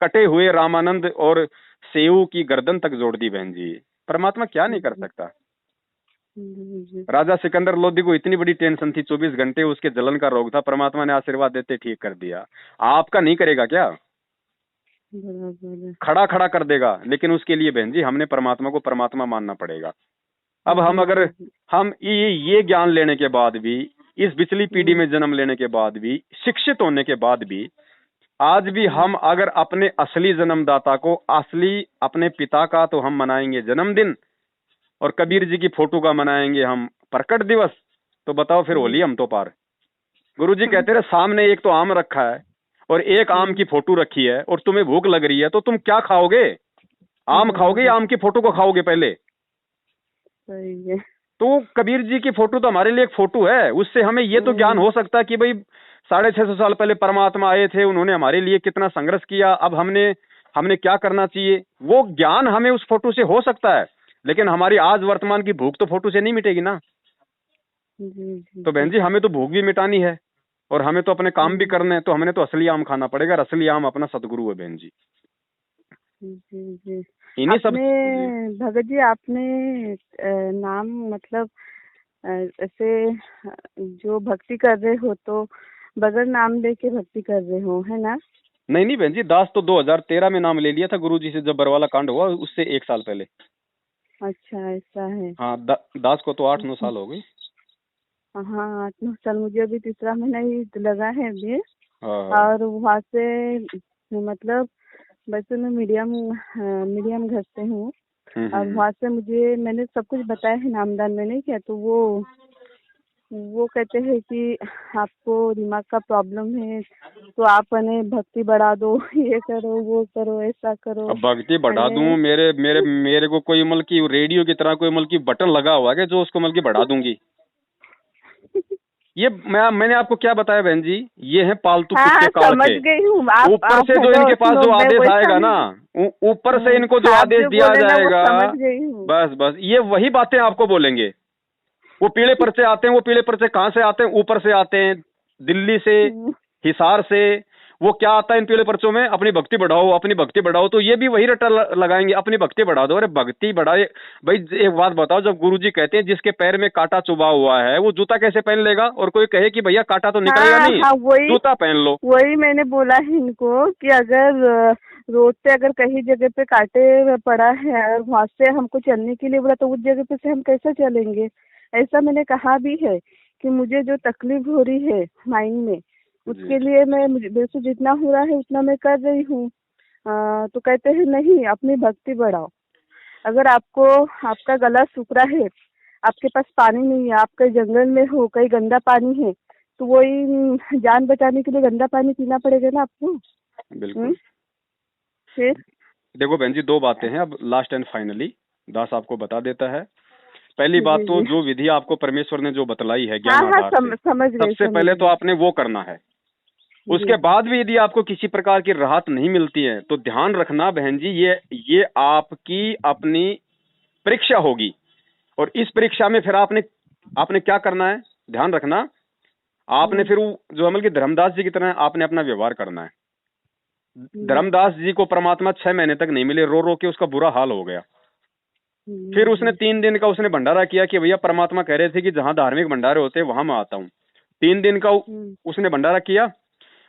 कटे हुए रामानंद और सेऊ की गर्दन तक जोड़ दी बहन जी। परमात्मा क्या नहीं कर सकता? जी। राजा सिकंदर लोधी को इतनी बड़ी टेंशन थी, 24 घंटे उसके जलन का रोग था, परमात्मा ने आशीर्वाद देते ठीक कर दिया। आपका नहीं करेगा क्या? बराबर है। खड़ा खड़ा कर देगा, लेकिन उसके लिए बहन जी हमने परमात्मा को परमात्मा मानना पड़ेगा। अब हम अगर जी। हम ये ज्ञान लेने के बाद भी, इस पिछली पीढ़ी में जन्म लेने के बाद भी, शिक्षित होने के बाद भी, आज भी हम अगर अपने असली जन्मदाता को, असली अपने पिता का तो हम मनाएंगे जन्मदिन, और कबीर जी की फोटो का मनाएंगे हम प्रकट दिवस, तो बताओ फिर होली हम तो पार। गुरुजी कहते रहे सामने एक तो आम रखा है और एक आम की फोटो रखी है, और तुम्हें भूख लग रही है, तो तुम क्या खाओगे? आम खाओगे या आम की फोटो को खाओगे पहले? सही है। तो कबीर जी की फोटो तो हमारे लिए एक फोटो है, उससे हमें ये तो ज्ञान हो सकता है कि भाई 650 साल पहले परमात्मा आए थे, उन्होंने हमारे लिए कितना संघर्ष किया, अब हमने क्या करना चाहिए, वो ज्ञान हमें उस फोटो से हो सकता है। लेकिन हमारी आज वर्तमान की भूख तो फोटो से नहीं मिटेगी ना। जी। तो बहन जी हमें तो भूख भी मिटानी है, और हमें तो अपने काम भी करने हैं, तो हमने तो असली आम खाना पड़ेगा, और असली आम अपना सदगुरु है बहन जी। जी। इन्हीं सब आपने जी। भगत जी, आपने नाम मतलब ऐसे जो भक्ति कर रहे हो तो बगैर नाम लेके भक्ति कर रहे हो, है ना? नहीं नहीं बहन जी, दास तो 2013 में नाम ले लिया था गुरुजी से, जब बरवाला कांड हुआ उससे 1 साल पहले। अच्छा, ऐसा है। हाँ, दास को तो 8-9 साल हो गई। हाँ, 8-9 साल, मुझे अभी तीसरा महीना ही लगा है अभी। हाँ। और वहाँ से मतलब वैसे मैं मीडियम घर से हूँ। और वहाँ से मैंने सब कुछ बताया है, नामदान में नहीं किया, तो वो कहते हैं कि आपको दिमाग का प्रॉब्लम है, तो आप भक्ति बढ़ा दो, ये करो वो करो ऐसा करो। अब भक्ति बढ़ा दूं, मेरे को कोई मतलब की रेडियो की तरह कोई मतलब की बटन लगा हुआ है जो उसको मतलब की बढ़ा दूंगी? ये मैंने आपको क्या बताया बहन जी, ये है पालतू कुत्ते काल समझ के। गई हूँ। आप ऊपर से जो हेलो इनके पास सुनो, जो मैं आदेश वही आएगा ना, ऊपर से इनको जो आप आदेश जो दिया बोले ना वो जाएगा, समझ गई हूँ। बस ये वही बातें आपको बोलेंगे। वो पीले पर्चे आते हैं, वो पीले पर्चे कहाँ से आते हैं? ऊपर से आते हैं, दिल्ली से, हिसार से। वो क्या आता है इन पीले पर्चों में? अपनी भक्ति बढ़ाओ, अपनी भक्ति बढ़ाओ। तो ये भी वही रट्टा लगाएंगे, अपनी भक्ति बढ़ा दो। अरे भक्ति बढ़ाए भाई, एक बात बताओ, जब गुरुजी कहते हैं जिसके पैर में कांटा चुभा हुआ है वो जूता कैसे पहन लेगा? और कोई कहे कि भैया कांटा तो निकलेगा नहीं, हाँ, जूता पहन लो। वही मैंने बोला है इनको कि अगर रोड पे अगर कहीं जगह पे कांटे पड़ा है और वहाँ से हमको चलने के लिए बोला, तो उस जगह पे से हम कैसे चलेंगे? ऐसा मैंने कहा भी है कि मुझे जो तकलीफ हो रही है माइंड में, उसके लिए मेरे से जितना हो रहा है उतना मैं कर रही हूँ। तो कहते हैं नहीं, अपनी भक्ति बढ़ाओ। अगर आपका गला सूख रहा है, आपके पास पानी नहीं है, आप कहीं जंगल में हो, कहीं गंदा पानी है, तो वही जान बचाने के लिए गंदा पानी पीना पड़ेगा ना आपको। बिल्कुल। फिर देखो बहन जी, 2 बातें हैं अब, लास्ट एंड फाइनली दास आपको बता देता है। पहली बात तो जो विधि आपको परमेश्वर ने जो बतलाई है ज्ञान आधार से, सबसे पहले तो आपने वो करना है। उसके बाद भी यदि आपको किसी प्रकार की राहत नहीं मिलती है, तो ध्यान रखना बहन जी, ये आपकी अपनी परीक्षा होगी। और इस परीक्षा में फिर आपने क्या करना है, ध्यान रखना। आपने फिर जो अमल की धर्मदास जी की तरह आपने अपना व्यवहार करना है। धर्मदास जी को परमात्मा 6 महीने तक नहीं मिले, रो रो के उसका बुरा हाल हो गया। फिर उसने 3 दिन का उसने भंडारा किया कि भैया परमात्मा कह रहे थे कि जहां धार्मिक भंडारे होते हैं वहां मैं आता हूँ। 3 दिन का उसने भंडारा किया।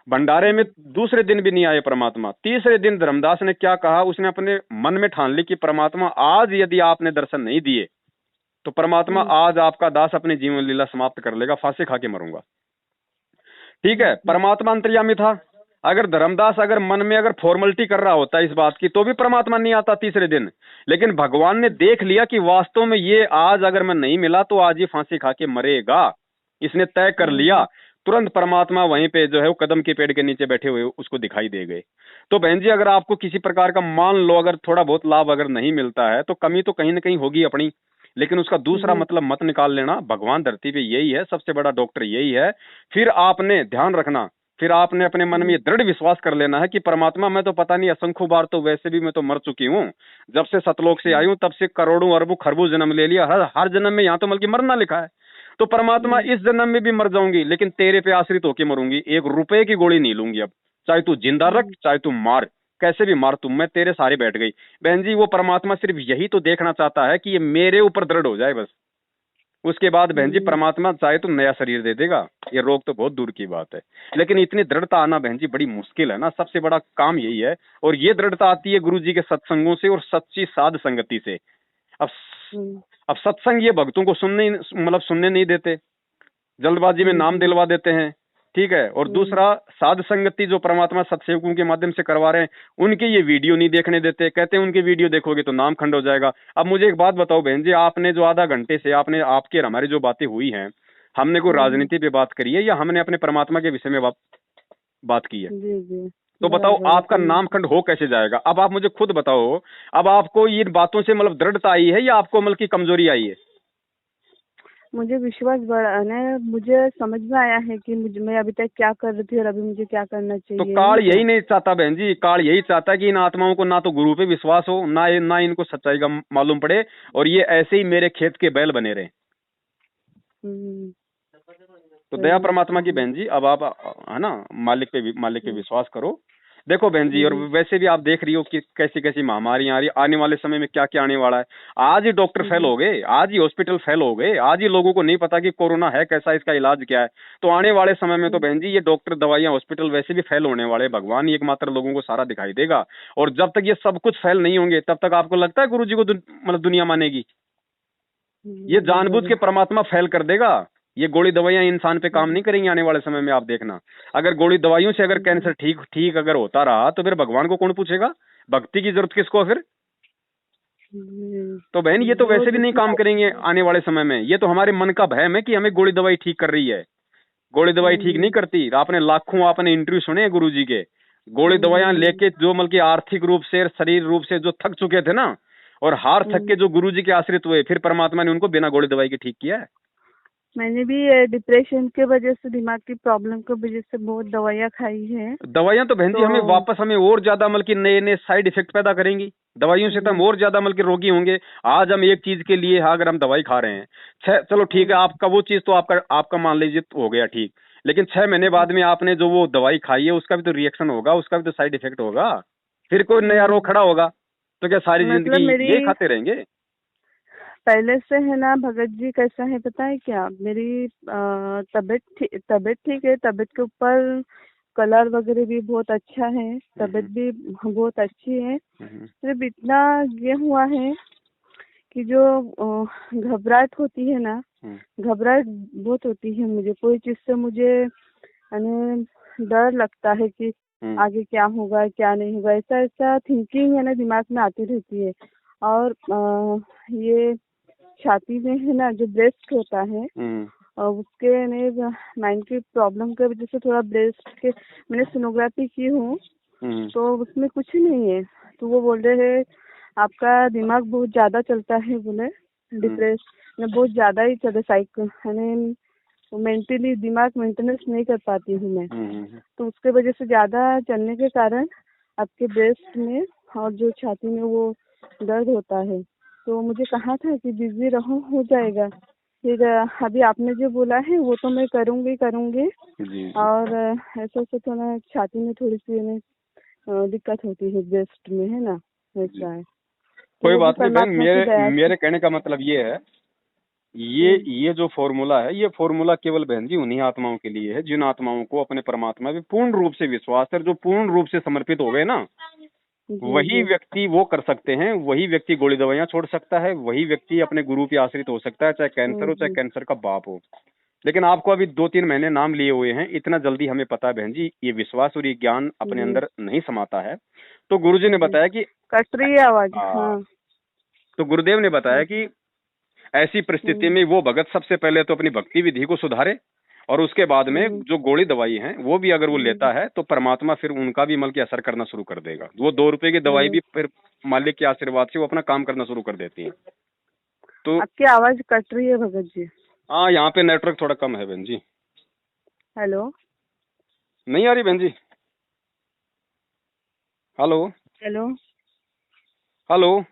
भंडारे में दूसरे दिन भी नहीं आए परमात्मा। तीसरे दिन धर्मदास ने क्या कहा, उसने अपने मन में ठान ली कि परमात्मा आज यदि आपने दर्शन नहीं दिए तो परमात्मा आज आपका दास अपनी जीवन लीला समाप्त कर लेगा, फांसी खा के मरूंगा। ठीक है, परमात्मा अंतर्यामी था। अगर धर्मदास अगर मन में अगर फॉर्मेलिटी कर रहा होता इस बात की, तो भी परमात्मा नहीं आता तीसरे दिन। लेकिन भगवान ने देख लिया कि वास्तव में ये आज अगर मैं नहीं मिला तो आज ये फांसी खा के मरेगा, इसने तय कर लिया। तुरंत परमात्मा वहीं पे जो है वो कदम के पेड़ के नीचे बैठे हुए उसको दिखाई दे गए। तो बहन जी, अगर आपको किसी प्रकार का मान लो अगर थोड़ा बहुत लाभ अगर नहीं मिलता है, तो कमी तो कहीं ना कहीं होगी अपनी, लेकिन उसका दूसरा मतलब मत निकाल लेना। भगवान धरती पे यही है, सबसे बड़ा डॉक्टर यही है। फिर आपने ध्यान रखना, फिर आपने अपने मन में ये दृढ़ विश्वास कर लेना है कि परमात्मा मैं तो पता नहीं असंख्य बार तो वैसे भी मैं तो मर चुकी हूँ। जब से सतलोक से आई हूँ तब से करोड़ों अरबों खरबों जन्म ले लिया, हर जन्म में यहाँ तो बल्कि मरना लिखा है। तो परमात्मा इस जन्म में भी मर जाऊंगी, लेकिन तेरे पे आश्रित होके मरूंगी, 1 रुपए की गोली नहीं लूंगी अब। चाहे तू जिंदा रख, चाहे तू मार, कैसे भी मार, तुम मैं तेरे सारे बैठ गई। बहन जी, वो परमात्मा सिर्फ यही तो देखना चाहता है कि ये मेरे ऊपर दृढ़ हो जाए बस। उसके बाद बहन जी परमात्मा चाहे तो नया शरीर दे देगा, ये रोग तो बहुत दूर की बात है। लेकिन इतनी दृढ़ता आना बहन जी बड़ी मुश्किल है ना, सबसे बड़ा काम यही है। और ये दृढ़ता आती है गुरु जी के सत्संगों से और सच्ची साध संगति से। अब अब सत्संग ये भक्तों को सुनने नहीं देते, जल्दबाजी में नाम दिलवा देते हैं, ठीक है। और दूसरा, साध संगति जो परमात्मा सत्सेवकों के माध्यम से करवा रहे हैं, उनके ये वीडियो नहीं देखने देते, कहते हैं उनके वीडियो देखोगे तो नाम खंड हो जाएगा। अब मुझे एक बात बताओ बहन जी, आपने जो आधा घंटे से आपके और हमारी जो बातें हुई हैं, हमने कोई राजनीति पे बात करी है या हमने अपने परमात्मा के विषय में बात की है? तो बताओ आपका नाम खंड हो कैसे जाएगा? अब आप मुझे खुद बताओ, अब आपको इन बातों से मतलब दृढ़ता आई है या आपको मतलब की कमजोरी आई है? मुझे विश्वास बढ़ाना, मुझे समझ में आया है कि मैं अभी तक क्या कर रही थी और अभी मुझे क्या करना चाहिए। तो काल यही नहीं चाहता बहन जी, काल यही चाहता है कि इन आत्माओं को ना तो गुरु पे विश्वास हो, ना इनको सच्चाई का मालूम पड़े, और ये ऐसे ही मेरे खेत के बैल बने रहे। तो दया परमात्मा की बहन जी, अब आप है ना मालिक पे विश्वास करो। देखो बहन जी, और वैसे भी आप देख रही हो कि कैसी कैसी महामारियां आ रही, आने वाले समय में क्या क्या आने वाला है। आज ही डॉक्टर फेल हो गए, आज ही हॉस्पिटल फेल हो गए, आज ही लोगों को नहीं पता कि कोरोना है कैसा, इसका इलाज क्या है। तो आने वाले समय में तो बहन जी ये डॉक्टर, दवाइयां, हॉस्पिटल वैसे भी फेल होने वाले। भगवान ही एकमात्र लोगों को सारा दिखाई देगा। और जब तक ये सब कुछ फेल नहीं होंगे तब तक आपको लगता है गुरु जी को मतलब दुनिया मानेगी? ये जानबूझ के परमात्मा फेल कर देगा। ये गोली दवाइयां इंसान पे काम नहीं करेंगी आने वाले समय में, आप देखना। अगर गोली दवाइयों से अगर कैंसर ठीक अगर होता रहा तो फिर भगवान को कौन पूछेगा? भक्ति की जरूरत किसको फिर? तो बहन ये तो वैसे भी नहीं काम करेंगे आने वाले समय में। ये तो हमारे मन का भ्रम है कि हमें गोली दवाई ठीक कर रही है। गोली दवाई ठीक नहीं करती। आपने आपने इंटरव्यू सुने गुरु जी के। गोली दवाइयां लेके जो मतलब आर्थिक रूप से, शरीर रूप से जो थक चुके थे ना, और हार थक के जो गुरु जी के आश्रित हुए, फिर परमात्मा ने उनको बिना गोली दवाई के ठीक किया है। मैंने भी डिप्रेशन के वजह से, दिमाग की प्रॉब्लम की वजह से बहुत दवाइयाँ खाई है। दवाइयां तो बहन जी हमें और ज्यादा मतलब नए साइड इफेक्ट पैदा करेंगी। दवाइयों से तो हम और ज्यादा मतलब रोगी होंगे। आज हम एक चीज के लिए अगर हम दवाई खा रहे हैं, चलो ठीक है, आपका वो चीज तो आपका मान लीजिए हो गया ठीक, लेकिन 6 महीने बाद में आपने जो वो दवाई खाई है उसका भी तो रिएक्शन होगा, उसका भी तो साइड इफेक्ट होगा, फिर कोई नया रोग खड़ा होगा। तो क्या सारी जिंदगी यही खाते रहेंगे? पहले से है ना भगत जी, कैसा है पता है क्या, मेरी तबीयत ठीक है, तबीयत के ऊपर कलर वगैरह भी बहुत अच्छा है, तबीयत भी बहुत अच्छी है। सिर्फ इतना ये हुआ है कि जो घबराहट होती है ना, घबराहट बहुत होती है मुझे। कोई चीज से मुझे डर लगता है कि आगे क्या होगा क्या नहीं होगा, ऐसा थिंकिंग है ना दिमाग में आती रहती है। और ये छाती में है ना जो ब्रेस्ट होता है, उसके माइंड की प्रॉब्लम की वजह से थोड़ा ब्रेस्ट के, मैंने सोनोग्राफी की हूँ तो उसमें कुछ नहीं है। तो वो बोल रहे हैं आपका दिमाग बहुत ज्यादा चलता है, बोले डिप्रेस में बहुत ज्यादा ही चलता, साइकिल यानी मेंटली दिमाग मेंटेनेंस नहीं कर पाती हूँ मैं। तो उसके वजह से ज्यादा चलने के कारण आपके ब्रेस्ट में और जो छाती में वो दर्द होता है। तो मुझे कहा था कि बिजी रहो, हो जाएगा। फिर अभी आपने जो बोला है वो तो मैं करूँगी। और ऐसा थोड़ा छाती में थोड़ी सी दिक्कत होती है, ब्रेस्ट में है ना, ऐसा है। कोई बात नहीं बहन, मेरे कहने का मतलब ये है, ये जो फॉर्मूला है, ये फॉर्मूला केवल बहन जी उन्हीं आत्माओं के लिए है जिन आत्माओं को अपने परमात्मा में पूर्ण रूप से विश्वास है, जो पूर्ण रूप से समर्पित हो गए ना, वही व्यक्ति वो कर सकते हैं। वही व्यक्ति गोली दवाइयां छोड़ सकता है, वही व्यक्ति अपने गुरु पे आश्रित हो सकता है, चाहे कैंसर हो, चाहे कैंसर का बाप हो। लेकिन आपको अभी 2-3 महीने नाम लिए हुए हैं, इतना जल्दी हमें पता है बहन जी ये विश्वास और ये ज्ञान अपने अंदर नहीं समाता है। तो गुरुजी ने बताया कि कट रही है आवाज। हाँ। तो गुरुदेव ने बताया कि ऐसी परिस्थिति में वो भगत सबसे पहले तो अपनी भक्ति विधि को सुधारे, और उसके बाद में जो गोली दवाई है वो भी अगर वो लेता है तो परमात्मा फिर उनका भी मल के असर करना शुरू कर देगा। वो 2 रुपए की दवाई भी फिर मालिक के आशीर्वाद से वो अपना काम करना शुरू कर देती है। तो आपकी आवाज कट रही है भगत जी। हाँ, यहाँ पे नेटवर्क थोड़ा कम है बहन जी। हेलो, नहीं आ रही बहन जी? Hello hello, hello.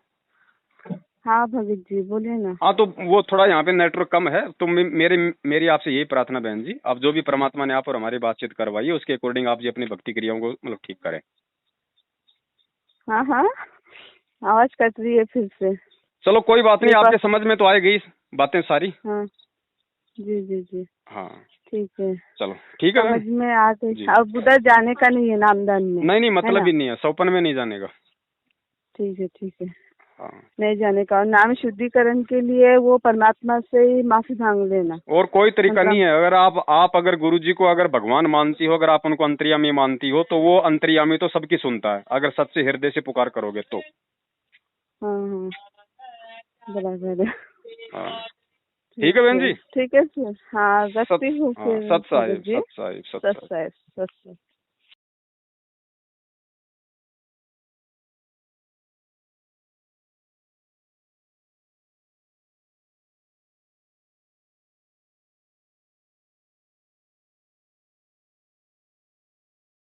हाँ भगत जी बोलिए ना। हाँ, तो वो थोड़ा यहाँ पे नेटवर्क कम है, तो मेरी आपसे यही प्रार्थना बहन जी, अब जो भी परमात्मा ने आप और हमारी बातचीत करवाई है उसके अकॉर्डिंग आप जी अपनी भक्ति क्रियाओं को मतलब ठीक करें। हाँ, आवाज कट रही है फिर से। चलो कोई बात नहीं, आपके समझ में तो आएगी। बातें सारी? हाँ जी जी जी हाँ ठीक है, चलो ठीक है समझ बहन में आ गई। जी। अब उधर जाने का नहीं है नामदान में, नहीं नहीं है मतलब ना? ही नहीं है, सौपन में नहीं जाने का। ठीक है ठीक है, हाँ नहीं जाने का। और नाम शुद्धिकरण के लिए वो परमात्मा से ही माफी मांग लेना। और कोई तरीका नहीं मतलब है। अगर आप अगर गुरुजी को अगर भगवान मानती हो, अगर आप उनको अंतर्यामी मानती हो, तो वो अंतर्यामी तो सबकी सुनता है अगर सच्चे हृदय से पुकार करोगे तो। हाँ हाँ बराबर है। हाँ ठीक है ठीक बहन है जी। ठीक है सर, हाँ सत रखती हूँ हाँ फिर सत भगत साहिब जी। सत साहिब सत सत साहिब। साहिब, सत साहिब।